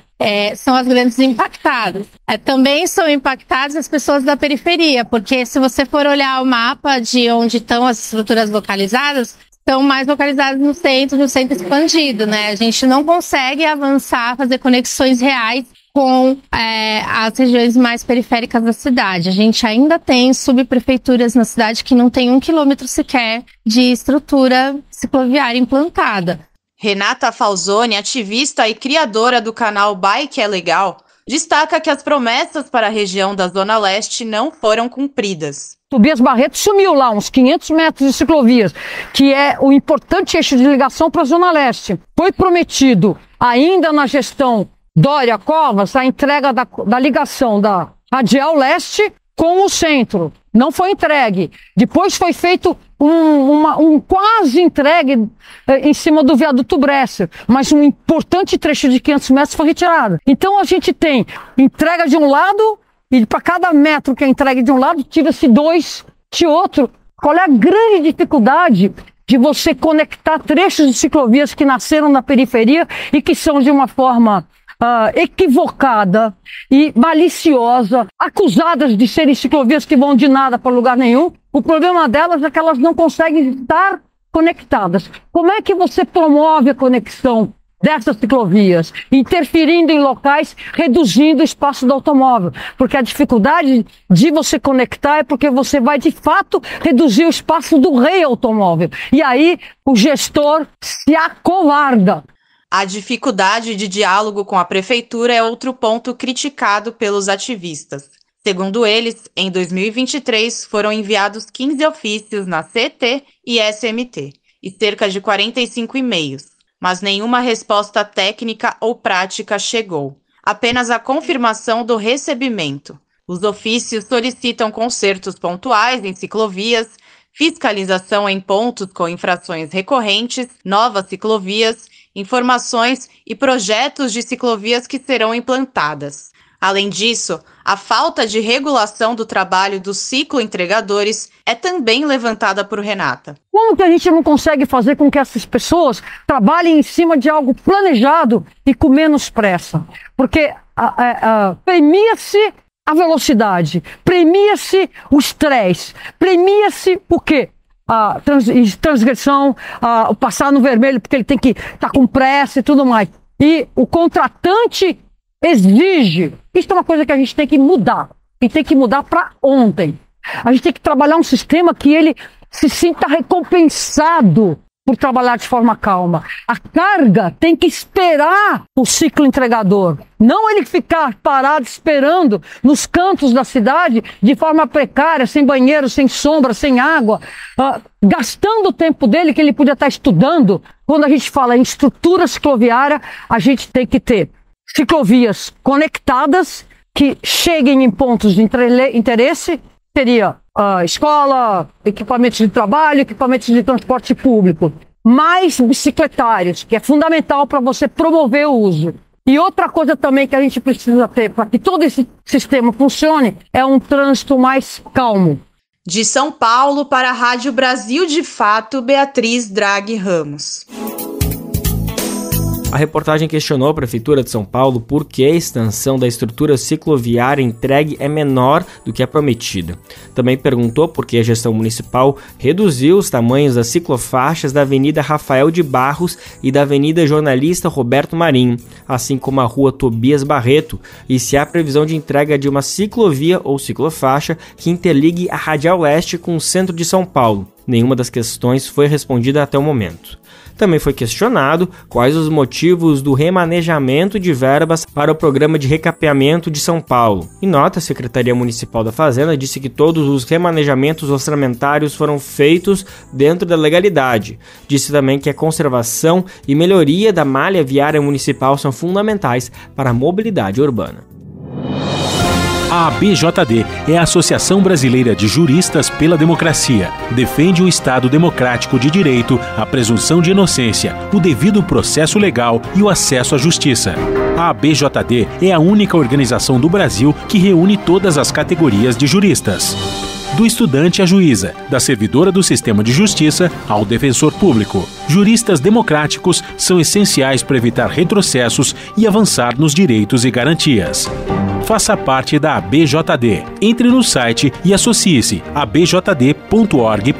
[SPEAKER 12] São as grandes impactadas. Também são impactadas as pessoas da periferia, porque se você for olhar o mapa de onde estão as estruturas localizadas, estão mais localizadas no centro expandido, né? A gente não consegue avançar, fazer conexões reais com as regiões mais periféricas da cidade. A gente ainda tem subprefeituras na cidade que não tem 1 quilômetro sequer de estrutura cicloviária implantada.
[SPEAKER 10] Renata Falzoni, ativista e criadora do canal Bike é Legal, destaca que as promessas para a região da Zona Leste não foram cumpridas.
[SPEAKER 13] Tobias Barreto sumiu lá, uns 500 metros de ciclovias, que é o importante eixo de ligação para a Zona Leste. Foi prometido, ainda na gestão Dória Covas, a entrega da ligação da Radial Leste com o centro. Não foi entregue. Depois foi feito um quase entregue em cima do viaduto Bresser, mas um importante trecho de 500 metros foi retirado. Então a gente tem entrega de um lado e para cada metro que é entregue de um lado, tira-se 2 de outro. Qual é a grande dificuldade de você conectar trechos de ciclovias que nasceram na periferia e que são de uma forma equivocada e maliciosa, acusadas de serem ciclovias que vão de nada para lugar nenhum. O problema delas é que elas não conseguem estar conectadas. Como é que você promove a conexão dessas ciclovias, interferindo em locais, reduzindo o espaço do automóvel? Porque a dificuldade de você conectar é porque você vai, de fato, reduzir o espaço do rei automóvel. E aí, o gestor se acovarda.
[SPEAKER 10] A dificuldade de diálogo com a prefeitura é outro ponto criticado pelos ativistas. Segundo eles, em 2023 foram enviados 15 ofícios na CET e SMT e cerca de 45 e-mails, mas nenhuma resposta técnica ou prática chegou. Apenas a confirmação do recebimento. Os ofícios solicitam consertos pontuais em ciclovias, fiscalização em pontos com infrações recorrentes, novas ciclovias, informações e projetos de ciclovias que serão implantadas. Além disso, a falta de regulação do trabalho dos cicloentregadores é também levantada por Renata.
[SPEAKER 13] Como que a gente não consegue fazer com que essas pessoas trabalhem em cima de algo planejado e com menos pressa? Porque premia-se a velocidade, premia-se o estresse, premia-se o quê? A transgressão, o passar no vermelho porque ele tem que estar com pressa e tudo mais. E o contratante exige. Isso é uma coisa que a gente tem que mudar. E tem que mudar para ontem. A gente tem que trabalhar um sistema que ele se sinta recompensado por trabalhar de forma calma. A carga tem que esperar o ciclo entregador. Não ele ficar parado esperando nos cantos da cidade de forma precária, sem banheiro, sem sombra, sem água, gastando o tempo dele que ele podia estar estudando. Quando a gente fala em estrutura cicloviária, a gente tem que ter ciclovias conectadas que cheguem em pontos de interesse. Seria escola, equipamentos de trabalho, equipamentos de transporte público. Mais bicicletários, que é fundamental para você promover o uso. E outra coisa também que a gente precisa ter para que todo esse sistema funcione é um trânsito mais calmo.
[SPEAKER 10] De São Paulo para a Rádio Brasil de Fato, Beatriz Draghi Ramos.
[SPEAKER 2] A reportagem questionou a Prefeitura de São Paulo por que a extensão da estrutura cicloviária entregue é menor do que a prometida. Também perguntou por que a gestão municipal reduziu os tamanhos das ciclofaixas da Avenida Rafael de Barros e da Avenida Jornalista Roberto Marinho, assim como a Rua Tobias Barreto, e se há previsão de entrega de uma ciclovia ou ciclofaixa que interligue a Radial Leste com o centro de São Paulo. Nenhuma das questões foi respondida até o momento. Também foi questionado quais os motivos do remanejamento de verbas para o Programa de Recapeamento de São Paulo. Em nota, a Secretaria Municipal da Fazenda disse que todos os remanejamentos orçamentários foram feitos dentro da legalidade. Disse também que a conservação e melhoria da malha viária municipal são fundamentais para a mobilidade urbana.
[SPEAKER 8] A ABJD é a Associação Brasileira de Juristas pela Democracia. Defende o Estado democrático de direito, a presunção de inocência, o devido processo legal e o acesso à justiça. A ABJD é a única organização do Brasil que reúne todas as categorias de juristas. Do estudante à juíza, da servidora do sistema de justiça ao defensor público. Juristas democráticos são essenciais para evitar retrocessos e avançar nos direitos e garantias. Faça parte da ABJD. Entre no site e associe-se a abjd.org.br.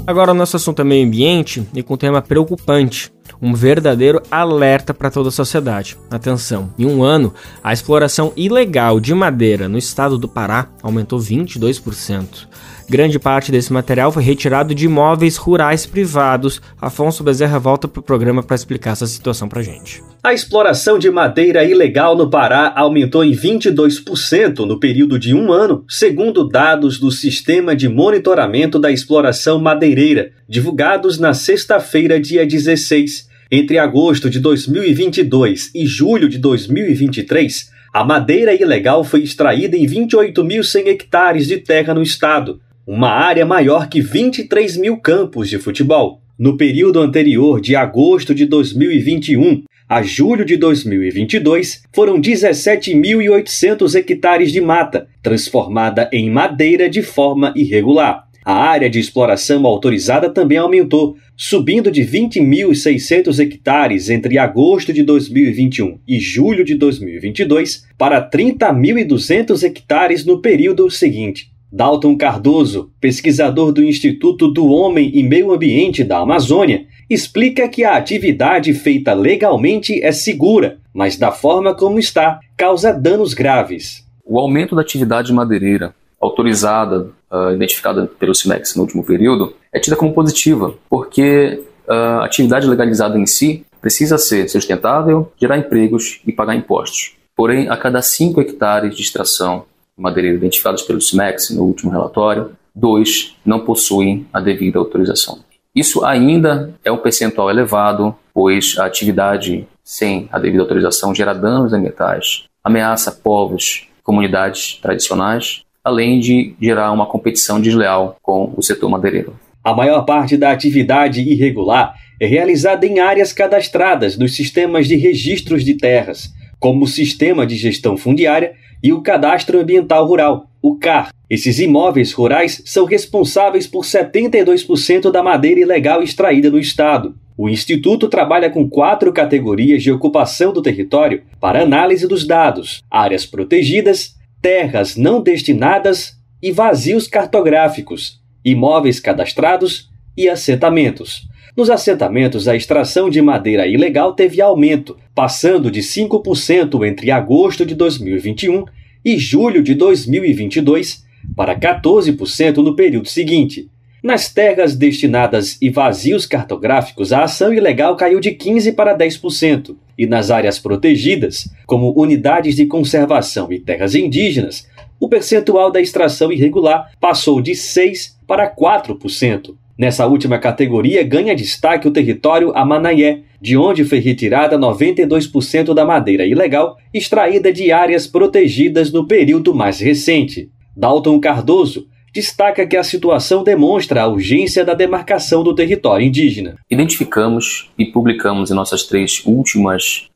[SPEAKER 2] Agora o nosso assunto é meio ambiente e com um tema preocupante. Um verdadeiro alerta para toda a sociedade. Atenção, em um ano, a exploração ilegal de madeira no estado do Pará aumentou 22%. Grande parte desse material foi retirado de imóveis rurais privados. Afonso Bezerra volta para o programa para explicar essa situação para a gente.
[SPEAKER 4] A exploração de madeira ilegal no Pará aumentou em 22% no período de um ano, segundo dados do Sistema de Monitoramento da Exploração Madeireira, divulgados na sexta-feira, dia 16. Entre agosto de 2022 e julho de 2023, a madeira ilegal foi extraída em 28.100 hectares de terra no estado, uma área maior que 23 mil campos de futebol. No período anterior, de agosto de 2021 A julho de 2022, foram 17.800 hectares de mata, transformada em madeira de forma irregular. A área de exploração autorizada também aumentou, subindo de 20.600 hectares entre agosto de 2021 e julho de 2022 para 30.200 hectares no período seguinte. Dalton Cardoso, pesquisador do Instituto do Homem e Meio Ambiente da Amazônia, explica que a atividade feita legalmente é segura, mas da forma como está, causa danos graves.
[SPEAKER 14] O aumento da atividade madeireira autorizada, identificada pelo SIMEX no último período, é tida como positiva, porque a atividade legalizada em si precisa ser sustentável, gerar empregos e pagar impostos. Porém, a cada 5 hectares de extração madeireira identificados pelo SIMEX no último relatório, 2 não possuem a devida autorização. Isso ainda é um percentual elevado, pois a atividade sem a devida autorização gera danos ambientais, ameaça povos, comunidades tradicionais, além de gerar uma competição desleal com o setor madeireiro.
[SPEAKER 4] A maior parte da atividade irregular é realizada em áreas cadastradas nos sistemas de registros de terras, como o Sistema de Gestão Fundiária e o Cadastro Ambiental Rural, o CAR. Esses imóveis rurais são responsáveis por 72% da madeira ilegal extraída no estado. O Instituto trabalha com 4 categorias de ocupação do território para análise dos dados: áreas protegidas, terras não destinadas e vazios cartográficos, imóveis cadastrados e assentamentos. Nos assentamentos, a extração de madeira ilegal teve aumento, passando de 5% entre agosto de 2021 e julho de 2022 para 14% no período seguinte. Nas terras destinadas e vazios cartográficos, a ação ilegal caiu de 15% para 10%. E nas áreas protegidas, como unidades de conservação e terras indígenas, o percentual da extração irregular passou de 6% para 4%. Nessa última categoria, ganha destaque o território Amanaé, de onde foi retirada 92% da madeira ilegal extraída de áreas protegidas no período mais recente. Dalton Cardoso destaca que a situação demonstra a urgência da demarcação do território indígena.
[SPEAKER 14] Identificamos e publicamos em nossas 3 últimos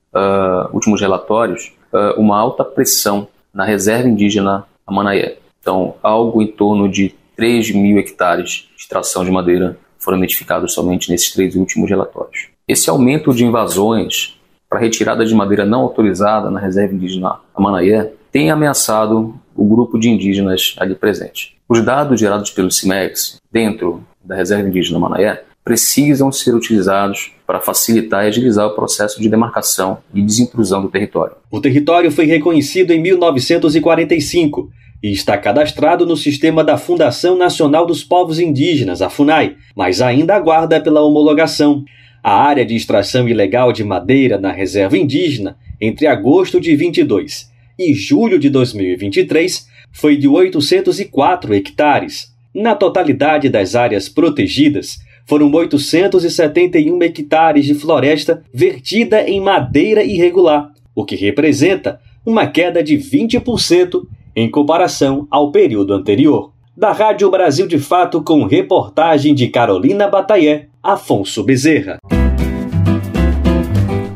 [SPEAKER 14] relatórios uma alta pressão na reserva indígena Amanaé. Então, algo em torno de 3.000 hectares de extração de madeira foram identificados somente nesses 3 últimos relatórios. Esse aumento de invasões para retirada de madeira não autorizada na reserva indígena Amanaé tem ameaçado o grupo de indígenas ali presente. Os dados gerados pelo SIMEX dentro da reserva indígena Amanaé precisam ser utilizados para facilitar e agilizar o processo de demarcação e desintrusão do território.
[SPEAKER 4] O território foi reconhecido em 1945 e está cadastrado no sistema da Fundação Nacional dos Povos Indígenas, a FUNAI, mas ainda aguarda pela homologação. A área de extração ilegal de madeira na reserva indígena, entre agosto de 22 e julho de 2023, foi de 804 hectares. Na totalidade das áreas protegidas, foram 871 hectares de floresta vertida em madeira irregular, o que representa uma queda de 20% em comparação ao período anterior. Da Rádio Brasil de Fato, com reportagem de Carolina Bataillé, Afonso Bezerra.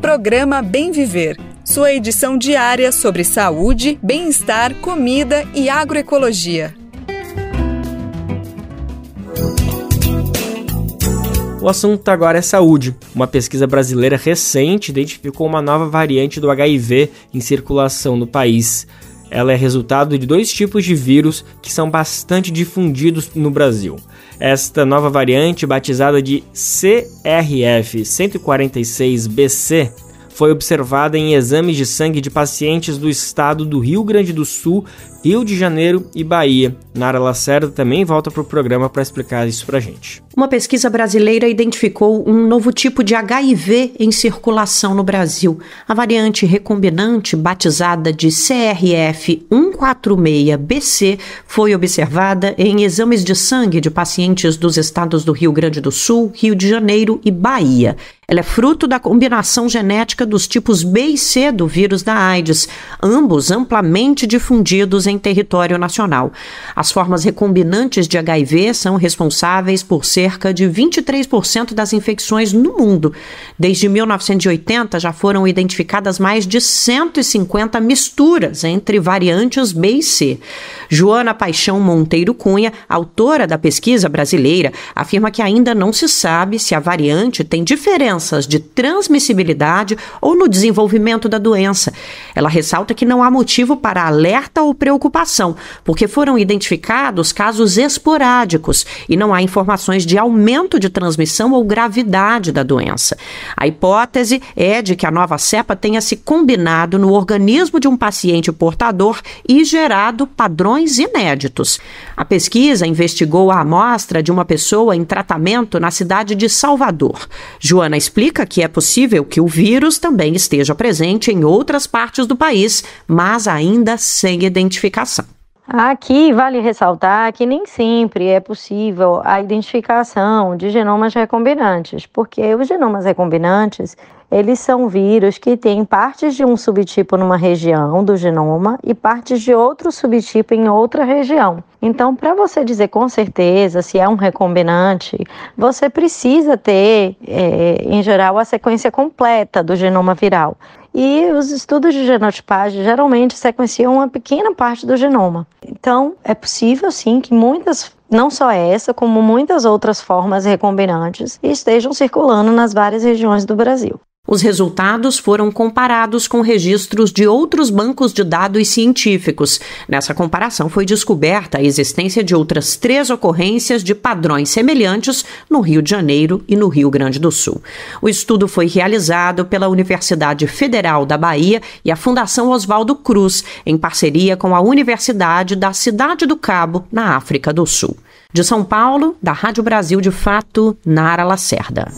[SPEAKER 1] Programa Bem Viver, sua edição diária sobre saúde, bem-estar, comida e agroecologia.
[SPEAKER 2] O assunto agora é saúde. Uma pesquisa brasileira recente identificou uma nova variante do HIV em circulação no país. Ela é resultado de 2 tipos de vírus que são bastante difundidos no Brasil. Esta nova variante, batizada de CRF146BC, foi observada em exames de sangue de pacientes do estado do Rio Grande do Sul, Rio de Janeiro e Bahia. Nara Lacerda também volta para o programa para explicar isso para a gente.
[SPEAKER 3] Uma pesquisa brasileira identificou um novo tipo de HIV em circulação no Brasil. A variante recombinante, batizada de CRF146BC, foi observada em exames de sangue de pacientes dos estados do Rio Grande do Sul, Rio de Janeiro e Bahia. Ela é fruto da combinação genética dos tipos B e C do vírus da AIDS, ambos amplamente difundidos em território nacional. As formas recombinantes de HIV são responsáveis por cerca de 23% das infecções no mundo. Desde 1980 já foram identificadas mais de 150 misturas entre variantes B e C. Joana Paixão Monteiro Cunha, autora da pesquisa brasileira, afirma que ainda não se sabe se a variante tem diferenças de transmissibilidade ou no desenvolvimento da doença. Ela ressalta que não há motivo para alerta ou preocupação, porque foram identificados casos esporádicos e não há informações de aumento de transmissão ou gravidade da doença. A hipótese é de que a nova cepa tenha se combinado no organismo de um paciente portador e gerado padrões inéditos. A pesquisa investigou a amostra de uma pessoa em tratamento na cidade de Salvador. Joana explica que é possível que o vírus também esteja presente em outras partes do país, mas ainda sem identificação.
[SPEAKER 15] Aqui vale ressaltar que nem sempre é possível a identificação de genomas recombinantes, porque os genomas recombinantes, eles são vírus que têm partes de um subtipo numa região do genoma e partes de outro subtipo em outra região. Então, para você dizer com certeza se é um recombinante, você precisa ter, em geral, a sequência completa do genoma viral. E os estudos de genotipagem geralmente sequenciam uma pequena parte do genoma. Então, é possível sim que muitas, não só essa, como muitas outras formas recombinantes, estejam circulando nas várias regiões do Brasil.
[SPEAKER 3] Os resultados foram comparados com registros de outros bancos de dados científicos. Nessa comparação foi descoberta a existência de outras 3 ocorrências de padrões semelhantes no Rio de Janeiro e no Rio Grande do Sul. O estudo foi realizado pela Universidade Federal da Bahia e a Fundação Oswaldo Cruz, em parceria com a Universidade da Cidade do Cabo, na África do Sul. De São Paulo, da Rádio Brasil de Fato, Nara Lacerda.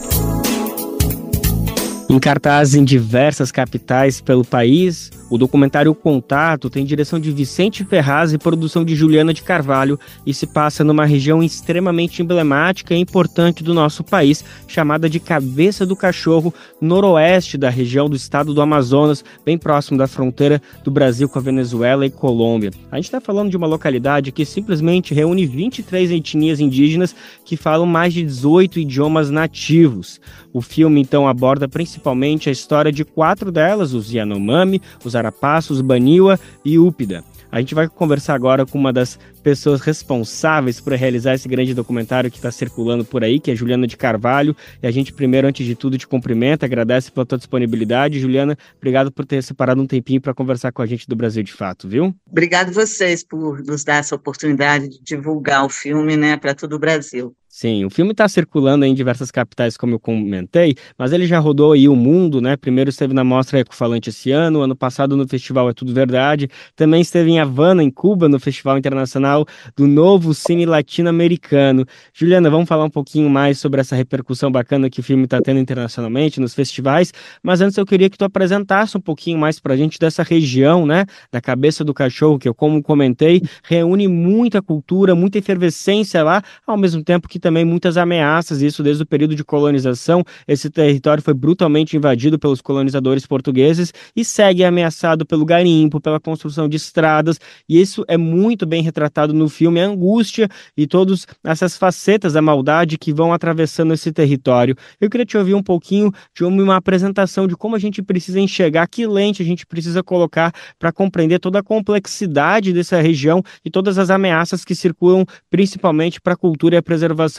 [SPEAKER 2] Em cartaz em diversas capitais pelo país, o documentário Contato tem direção de Vicente Ferraz e produção de Juliana de Carvalho e se passa numa região extremamente emblemática e importante do nosso país, chamada de Cabeça do Cachorro, noroeste da região do estado do Amazonas, bem próximo da fronteira do Brasil com a Venezuela e Colômbia. A gente está falando de uma localidade que simplesmente reúne 23 etnias indígenas que falam mais de 18 idiomas nativos. O filme, então, aborda principalmente a história de 4 delas, os Yanomami, os Arapaços, os Baniwa e Úpida. A gente vai conversar agora com uma das pessoas responsáveis por realizar esse grande documentário que está circulando por aí, que é Juliana de Carvalho. E a gente primeiro, antes de tudo, te cumprimenta, agradece pela tua disponibilidade. Juliana, obrigado por ter separado um tempinho para conversar com a gente do Brasil de Fato, viu?
[SPEAKER 16] Obrigado vocês por nos dar essa oportunidade de divulgar o filme, né, para todo o Brasil.
[SPEAKER 2] Sim, o filme está circulando em diversas capitais, como eu comentei, mas ele já rodou aí o mundo, né? Primeiro esteve na Mostra Ecofalante esse ano passado no Festival É Tudo Verdade, também esteve em Havana, em Cuba, no Festival Internacional do Novo Cine Latino-Americano. Juliana, vamos falar um pouquinho mais sobre essa repercussão bacana que o filme está tendo internacionalmente, nos festivais, mas antes eu queria que tu apresentasse um pouquinho mais pra gente dessa região, né? Da Cabeça do Cachorro, que eu, como comentei, reúne muita cultura, muita efervescência lá, ao mesmo tempo que também muitas ameaças, isso desde o período de colonização. Esse território foi brutalmente invadido pelos colonizadores portugueses e segue ameaçado pelo garimpo, pela construção de estradas, e isso é muito bem retratado no filme, a angústia e todas essas facetas da maldade que vão atravessando esse território. Eu queria te ouvir um pouquinho de uma apresentação de como a gente precisa enxergar, que lente a gente precisa colocar para compreender toda a complexidade dessa região e todas as ameaças que circulam, principalmente para a cultura e a preservação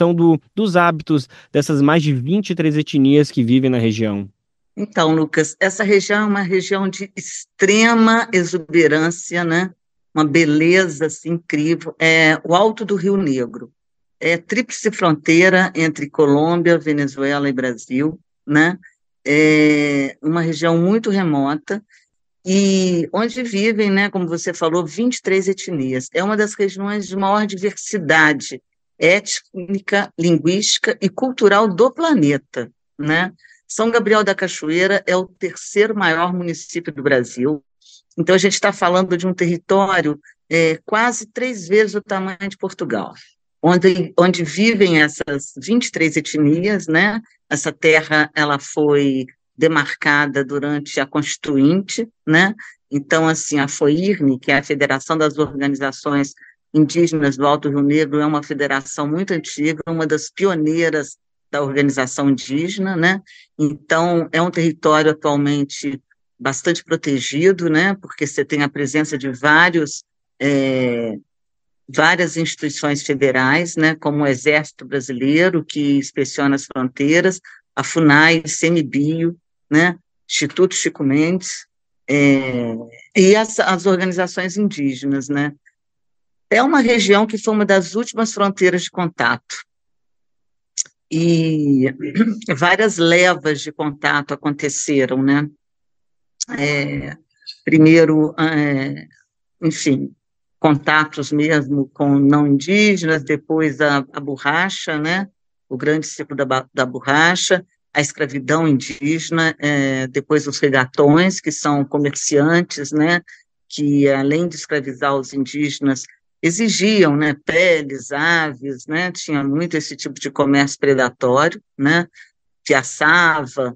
[SPEAKER 2] dos hábitos dessas mais de 23 etnias que vivem na região.
[SPEAKER 16] Então, Lucas, essa região é uma região de extrema exuberância, né? Uma beleza assim, incrível. É o Alto do Rio Negro. É tríplice fronteira entre Colômbia, Venezuela e Brasil, né? É uma região muito remota e onde vivem, né, como você falou, 23 etnias. É uma das regiões de maior diversidade étnica, linguística e cultural do planeta, né? São Gabriel da Cachoeira é o 3º maior município do Brasil, então a gente está falando de um território quase 3 vezes o tamanho de Portugal, onde vivem essas 23 etnias, né? Essa terra, ela foi demarcada durante a Constituinte, né? Então, assim, a FOIRNE, que é a Federação das Organizações Indígenas do Alto Rio Negro, é uma federação muito antiga, uma das pioneiras da organização indígena, né? Então, é um território atualmente bastante protegido, né? Porque você tem a presença de várias instituições federais, né? Como o Exército Brasileiro, que inspeciona as fronteiras, a FUNAI, CMBio, né? Instituto Chico Mendes, e as organizações indígenas, né? É uma região que foi uma das últimas fronteiras de contato, e várias levas de contato aconteceram, né? Primeiro, enfim, contatos mesmo com não indígenas, depois a borracha, né? O grande ciclo da borracha, a escravidão indígena, depois os regatões, que são comerciantes, né? Que, além de escravizar os indígenas, exigiam, né, peles, aves, né, tinha muito esse tipo de comércio predatório, né, piaçava,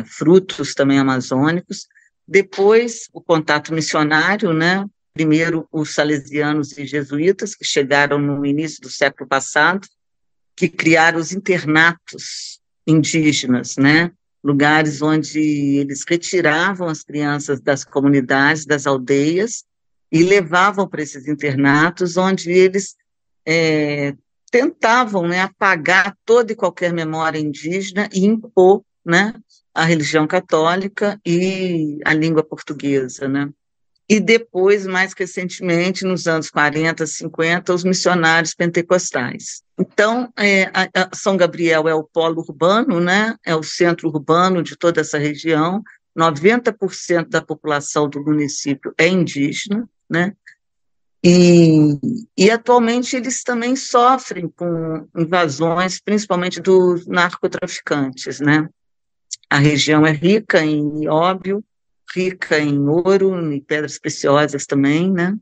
[SPEAKER 16] frutos também amazônicos. Depois, o contato missionário, né, primeiro os salesianos e jesuítas, que chegaram no início do século passado, que criaram os internatos indígenas, né, lugares onde eles retiravam as crianças das comunidades, das aldeias, e levavam para esses internatos, onde eles tentavam, né, apagar toda e qualquer memória indígena e impor, né, a religião católica e a língua portuguesa, né. E depois, mais recentemente, nos anos 40, 50, os missionários pentecostais. Então, São Gabriel é o polo urbano, né, é o centro urbano de toda essa região, 90% da população do município é indígena, né, e atualmente eles também sofrem com invasões, principalmente dos narcotraficantes, né. A região é rica em nióbio, rica em ouro, em pedras preciosas também, né.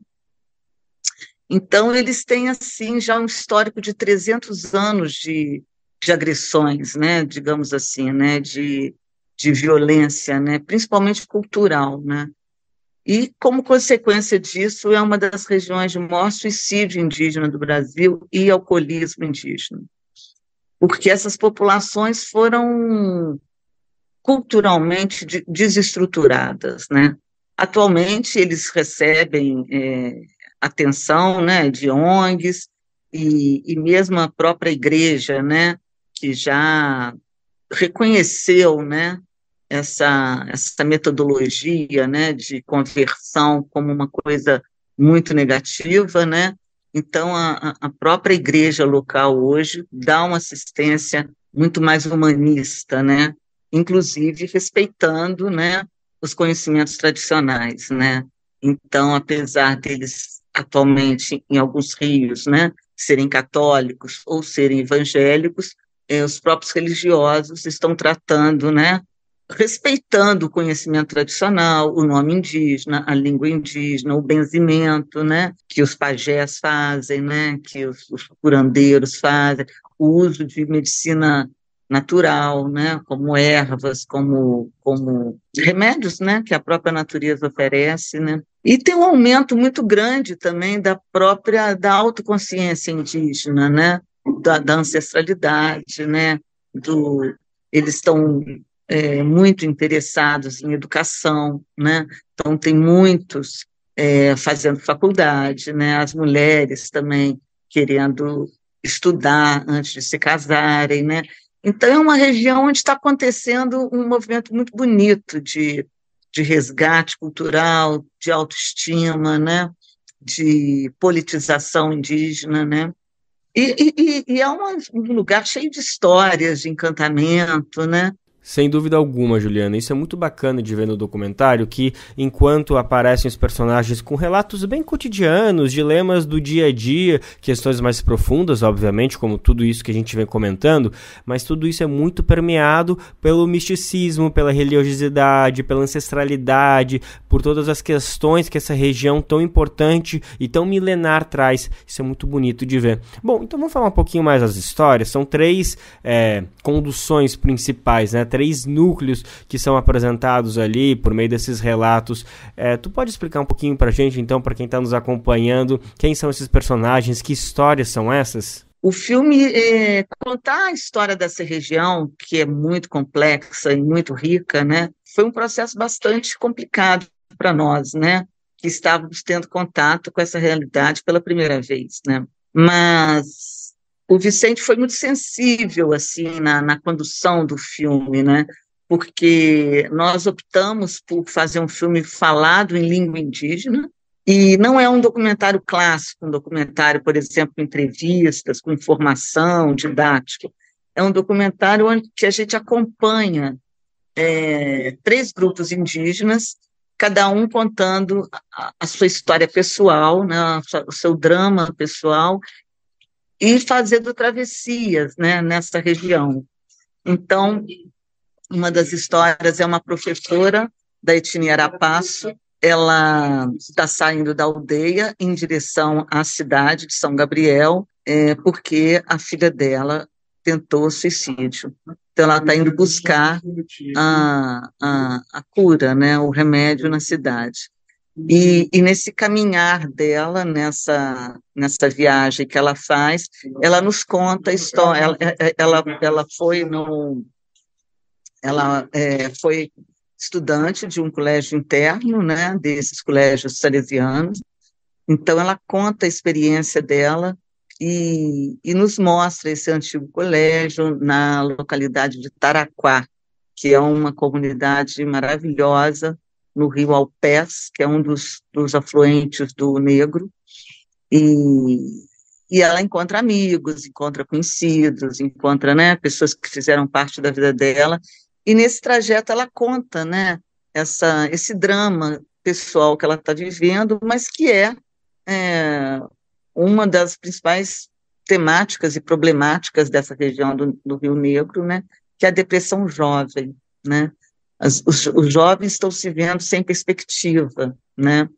[SPEAKER 16] Então, eles têm, assim, já um histórico de 300 anos de agressões, né, digamos assim, né, de violência, né, principalmente cultural, né. E, como consequência disso, é uma das regiões de maior suicídio indígena do Brasil e alcoolismo indígena, porque essas populações foram culturalmente desestruturadas, né. Atualmente, eles recebem atenção, né, de ONGs e mesmo a própria igreja, né, que já reconheceu, né, essa metodologia, né, de conversão como uma coisa muito negativa, né. Então, a própria igreja local hoje dá uma assistência muito mais humanista, né, inclusive respeitando, né, os conhecimentos tradicionais, né. Então, apesar deles atualmente em alguns rios, né, serem católicos ou serem evangélicos, os próprios religiosos estão tratando, né, respeitando o conhecimento tradicional, o nome indígena, a língua indígena, o benzimento, né, que os pajés fazem, né, que os curandeiros fazem, o uso de medicina natural, né, como ervas, como remédios, né, que a própria natureza oferece, né. E tem um aumento muito grande também da autoconsciência indígena, né, da ancestralidade, né, eles estão muito interessados em educação, né, então tem muitos fazendo faculdade, né, as mulheres também querendo estudar antes de se casarem, né. Então, é uma região onde está acontecendo um movimento muito bonito de resgate cultural, de autoestima, né, de politização indígena, né, e é um lugar cheio de histórias, de encantamento, né.
[SPEAKER 2] Sem dúvida alguma, Juliana. Isso é muito bacana de ver no documentário, que enquanto aparecem os personagens com relatos bem cotidianos, dilemas do dia a dia, questões mais profundas, obviamente, como tudo isso que a gente vem comentando, mas tudo isso é muito permeado pelo misticismo, pela religiosidade, pela ancestralidade, por todas as questões que essa região tão importante e tão milenar traz. Isso é muito bonito de ver. Bom, então vamos falar um pouquinho mais das histórias. São 3 conduções principais, né? 3 núcleos que são apresentados ali por meio desses relatos. Tu pode explicar um pouquinho pra gente, então, para quem está nos acompanhando, quem são esses personagens, que histórias são essas?
[SPEAKER 16] O filme contar a história dessa região, que é muito complexa e muito rica, né? Foi um processo bastante complicado para nós, né? Que estávamos tendo contato com essa realidade pela primeira vez, né? Mas o Vicente foi muito sensível, assim, na condução do filme, né? Porque nós optamos por fazer um filme falado em língua indígena, e não é um documentário clássico, um documentário, por exemplo, com entrevistas, com informação, didático. É um documentário onde a gente acompanha 3 grupos indígenas, cada um contando a sua história pessoal, né, o seu drama pessoal, e fazendo travessias, né, nessa região. Então, uma das histórias é uma professora da etnia Arapaço. Ela está saindo da aldeia em direção à cidade de São Gabriel, porque a filha dela tentou suicídio. Então, ela está indo buscar a cura, né, o remédio na cidade. E nesse caminhar dela, nessa viagem que ela faz, ela nos conta a história. Ela foi estudante de um colégio interno, né, desses colégios salesianos. Então, ela conta a experiência dela e nos mostra esse antigo colégio na localidade de Taraquá, que é uma comunidade maravilhosa, no rio Alpés, que é um dos afluentes do Negro, e ela encontra amigos, encontra conhecidos, encontra, né, pessoas que fizeram parte da vida dela, e nesse trajeto ela conta, né, esse drama pessoal que ela está vivendo, mas que é uma das principais temáticas e problemáticas dessa região do Rio Negro, né, que é a depressão jovem, né. Os jovens estão se vendo sem perspectiva, né?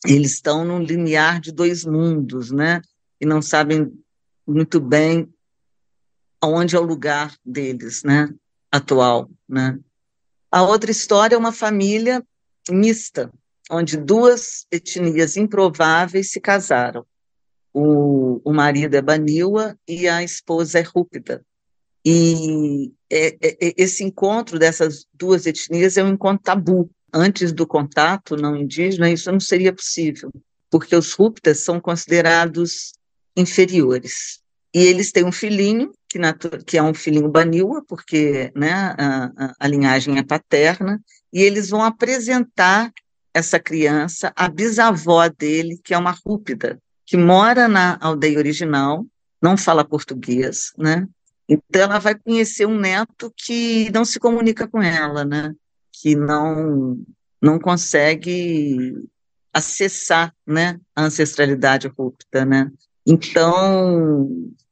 [SPEAKER 16] Eles estão num limiar de 2 mundos, né? E não sabem muito bem onde é o lugar deles, né? Atual, né? A outra história é uma família mista, onde 2 etnias improváveis se casaram. O marido é Baniwa e a esposa é Rúpida. E esse encontro dessas 2 etnias é um encontro tabu. Antes do contato não indígena, isso não seria possível, porque os Rúpidas são considerados inferiores. E eles têm um filhinho, que é um filhinho Baniwa, porque, né, a linhagem é paterna, e eles vão apresentar essa criança à bisavó dele, que é uma Rúpida, que mora na aldeia original, não fala português, né? Então, ela vai conhecer um neto que não se comunica com ela, né? Que não consegue acessar, né, a ancestralidade Rúpida, né? Então,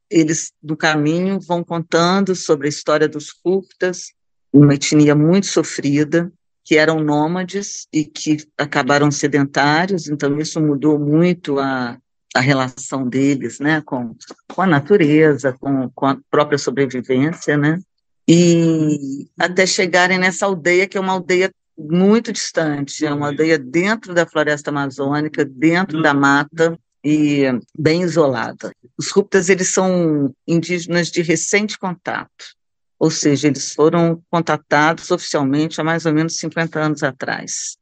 [SPEAKER 16] eles, no caminho, vão contando sobre a história dos Rúpidas, uma etnia muito sofrida, que eram nômades e que acabaram sedentários, então isso mudou muito a relação deles, né, com a natureza, com a própria sobrevivência, né, e até chegarem nessa aldeia, que é uma aldeia muito distante, é uma aldeia dentro da floresta amazônica, dentro da mata e bem isolada. Os Rúpidas, eles são indígenas de recente contato, ou seja, eles foram contatados oficialmente há mais ou menos 50 anos atrás.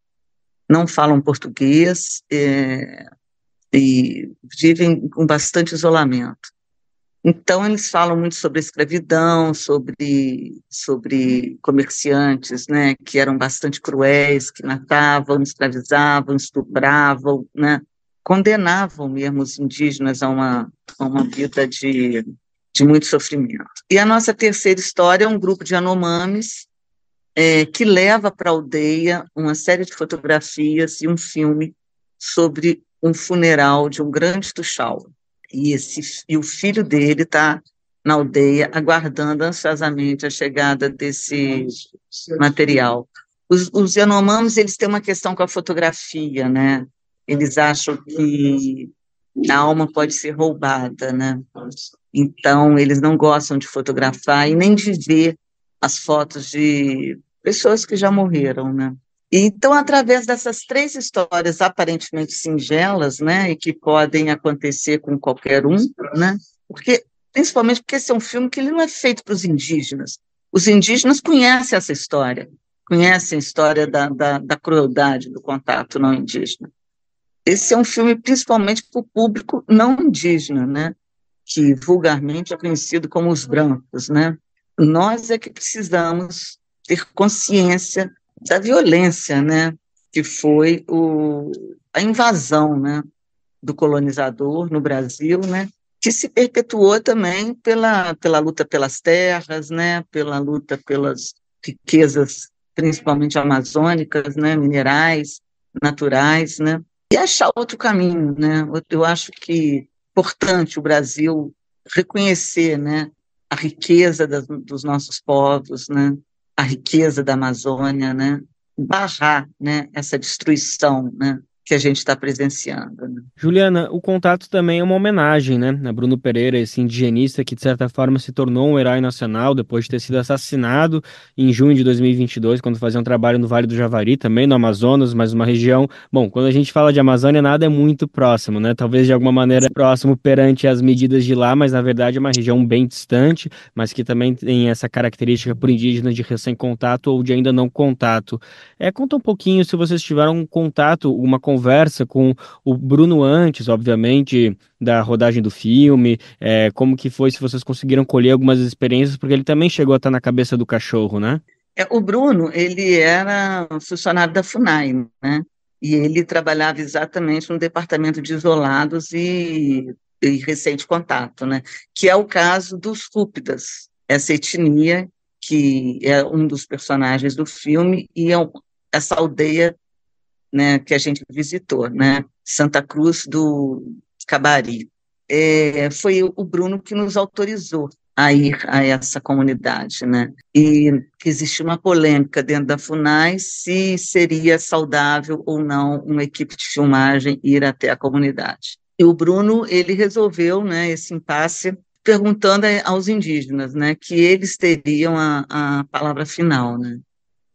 [SPEAKER 16] Não falam português, e vivem com bastante isolamento. Então, eles falam muito sobre a escravidão, sobre comerciantes, né, que eram bastante cruéis, que matavam, escravizavam, estupravam, né, condenavam mesmo os indígenas a uma vida de muito sofrimento. E a nossa terceira história é um grupo de Yanomamis, que leva para a aldeia uma série de fotografias e um filme sobre um funeral de um grande tuxaua. E o filho dele está na aldeia aguardando ansiosamente a chegada desse material. Os Yanomamis, eles têm uma questão com a fotografia, né? Eles acham que a alma pode ser roubada, né? Então, eles não gostam de fotografar e nem de ver as fotos de pessoas que já morreram, né? Então, através dessas 3 histórias aparentemente singelas, né, e que podem acontecer com qualquer um, né? Principalmente porque esse é um filme que ele não é feito para os indígenas. Os indígenas conhecem essa história, conhecem a história da crueldade do contato não indígena. Esse é um filme principalmente para o público não indígena, né, que vulgarmente é conhecido como os brancos, né? Nós é que precisamos ter consciência da violência, né, que foi a invasão, né, do colonizador no Brasil, né, que se perpetuou também pela luta pelas terras, né, pela luta pelas riquezas, principalmente amazônicas, né, minerais, naturais, né, e achar outro caminho, né. Eu acho que é importante o Brasil reconhecer, né, a riqueza dos nossos povos, né, a riqueza da Amazônia, né, barrar, né, essa destruição, né, que a gente está presenciando, né?
[SPEAKER 2] Juliana, o Contato também é uma homenagem, né, a Bruno Pereira, esse indigenista que de certa forma se tornou um herói nacional depois de ter sido assassinado em junho de 2022, quando fazia um trabalho no Vale do Javari, também no Amazonas, mas uma região, bom, quando a gente fala de Amazônia, nada é muito próximo, né, talvez de alguma maneira próximo perante as medidas de lá, mas na verdade é uma região bem distante, mas que também tem essa característica por indígenas de recém-contato ou de ainda não contato. Conta um pouquinho se vocês tiveram um contato, uma conversa com o Bruno antes, obviamente, da rodagem do filme, como que foi, se vocês conseguiram colher algumas experiências, porque ele também chegou a estar na cabeça do cachorro, né?
[SPEAKER 16] O Bruno, ele era funcionário da FUNAI, né? E ele trabalhava exatamente no departamento de isolados e recente contato, né? Que é o caso dos Cúpidas, essa etnia que é um dos personagens do filme e essa aldeia, né, que a gente visitou, né, Santa Cruz do Cabari. Foi o Bruno que nos autorizou a ir a essa comunidade, né, e existe uma polêmica dentro da FUNAI se seria saudável ou não uma equipe de filmagem ir até a comunidade. E o Bruno, ele resolveu, né, esse impasse perguntando aos indígenas, né, que eles teriam a palavra final, né.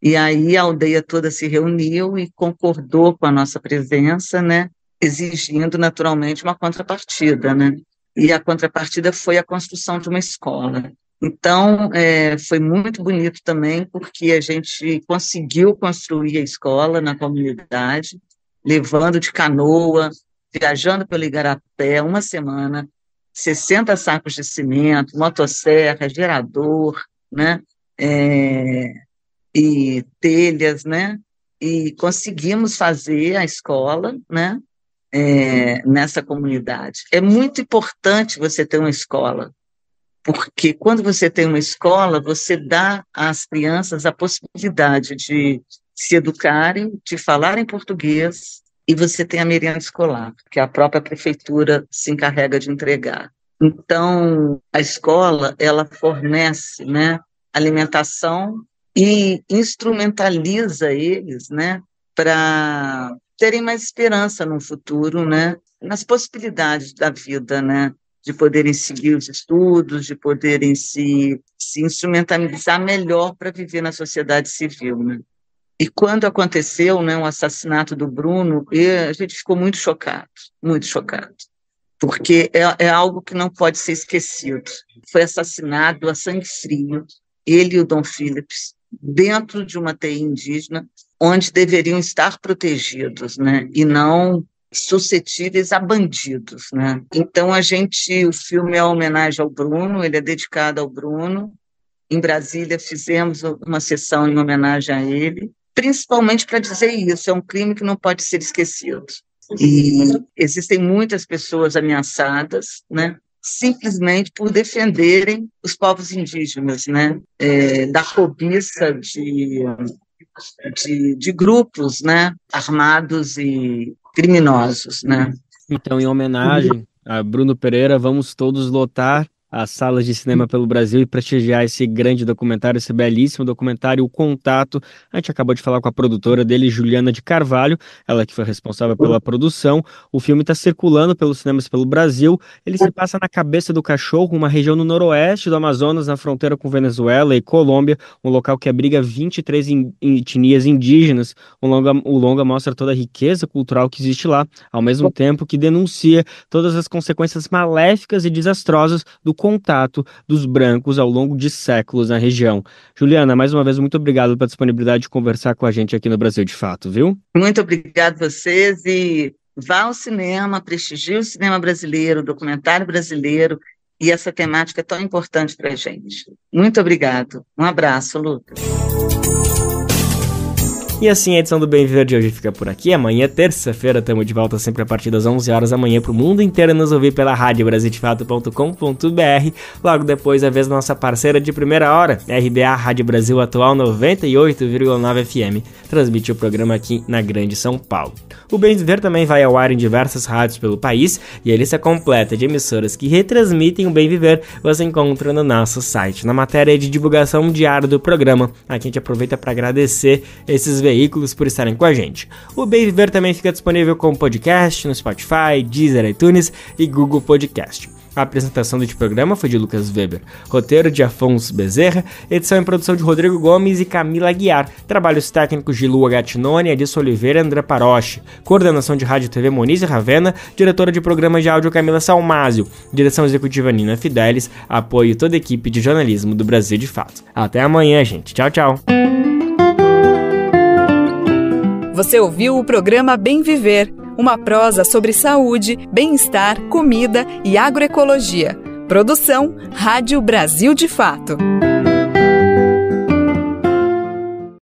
[SPEAKER 16] E aí a aldeia toda se reuniu e concordou com a nossa presença, né, exigindo naturalmente uma contrapartida, né, e a contrapartida foi a construção de uma escola. Então, foi muito bonito também, porque a gente conseguiu construir a escola na comunidade, levando de canoa, viajando pelo Igarapé, uma semana, 60 sacos de cimento, motosserra, gerador, né, e telhas, né, e conseguimos fazer a escola, né, nessa comunidade. É muito importante você ter uma escola, porque quando você tem uma escola, você dá às crianças a possibilidade de se educarem, de falarem português, e você tem a merenda escolar, que a própria prefeitura se encarrega de entregar. Então, a escola, ela fornece, né, alimentação e instrumentaliza eles, né, para terem mais esperança no futuro, né, nas possibilidades da vida, né, de poderem seguir os estudos, de poderem se instrumentalizar melhor para viver na sociedade civil, né. E quando aconteceu, né, o assassinato do Bruno, a gente ficou muito chocado, porque é algo que não pode ser esquecido. Foi assassinado a sangue frio, ele e o Dom Philips, dentro de uma TI indígena, onde deveriam estar protegidos, né, e não suscetíveis a bandidos, né. Então, o filme é uma homenagem ao Bruno, ele é dedicado ao Bruno. Em Brasília, fizemos uma sessão em homenagem a ele, principalmente para dizer isso, é um crime que não pode ser esquecido. E existem muitas pessoas ameaçadas, né, simplesmente por defenderem os povos indígenas, né? Da cobiça de grupos, né? Armados e criminosos, né?
[SPEAKER 2] Então, em homenagem a Bruno Pereira, vamos todos lotar as salas de cinema pelo Brasil e prestigiar esse grande documentário, esse belíssimo documentário, O Contato. A gente acabou de falar com a produtora dele, Juliana de Carvalho, ela que foi responsável pela produção. O filme está circulando pelos cinemas pelo Brasil. Ele se passa na Cabeça do Cachorro, uma região no noroeste do Amazonas, na fronteira com Venezuela e Colômbia, um local que abriga 23 etnias indígenas. O longa mostra toda a riqueza cultural que existe lá, ao mesmo tempo que denuncia todas as consequências maléficas e desastrosas do contato dos brancos ao longo de séculos na região. Juliana, mais uma vez, muito obrigado pela disponibilidade de conversar com a gente aqui no Brasil de Fato, viu?
[SPEAKER 16] Muito obrigado a vocês e vá ao cinema, prestigie o cinema brasileiro, o documentário brasileiro e essa temática tão importante para a gente. Muito obrigado. Um abraço, Lucas.
[SPEAKER 2] E assim a edição do Bem Viver de hoje fica por aqui. Amanhã, terça-feira, estamos de volta sempre a partir das 11 horas da manhã para o mundo inteiro nos ouvir pela rádio brasildefato.com.br. Logo depois, a vez da nossa parceira de primeira hora, RBA Rádio Brasil Atual 98,9 FM, transmite o programa aqui na Grande São Paulo. O Bem Viver também vai ao ar em diversas rádios pelo país e a lista completa de emissoras que retransmitem o Bem Viver você encontra no nosso site. Na matéria de divulgação diária do programa, aqui a gente aproveita para agradecer esses veículos por estarem com a gente. O Bem Viver também fica disponível como podcast no Spotify, Deezer, iTunes e Google Podcast. A apresentação deste programa foi de Lucas Weber, roteiro de Afonso Bezerra, edição e produção de Rodrigo Gomes e Camila Aguiar, trabalhos técnicos de Lua Gattinoni, Edson Oliveira e André Paroche, coordenação de Rádio e TV Monize Ravena, diretora de programas de áudio Camila Salmásio, direção executiva Nina Fidelis, apoio toda a equipe de jornalismo do Brasil de Fato. Até amanhã, gente. Tchau, tchau.
[SPEAKER 1] Você ouviu o programa Bem Viver, uma prosa sobre saúde, bem-estar, comida e agroecologia. Produção Rádio Brasil de Fato.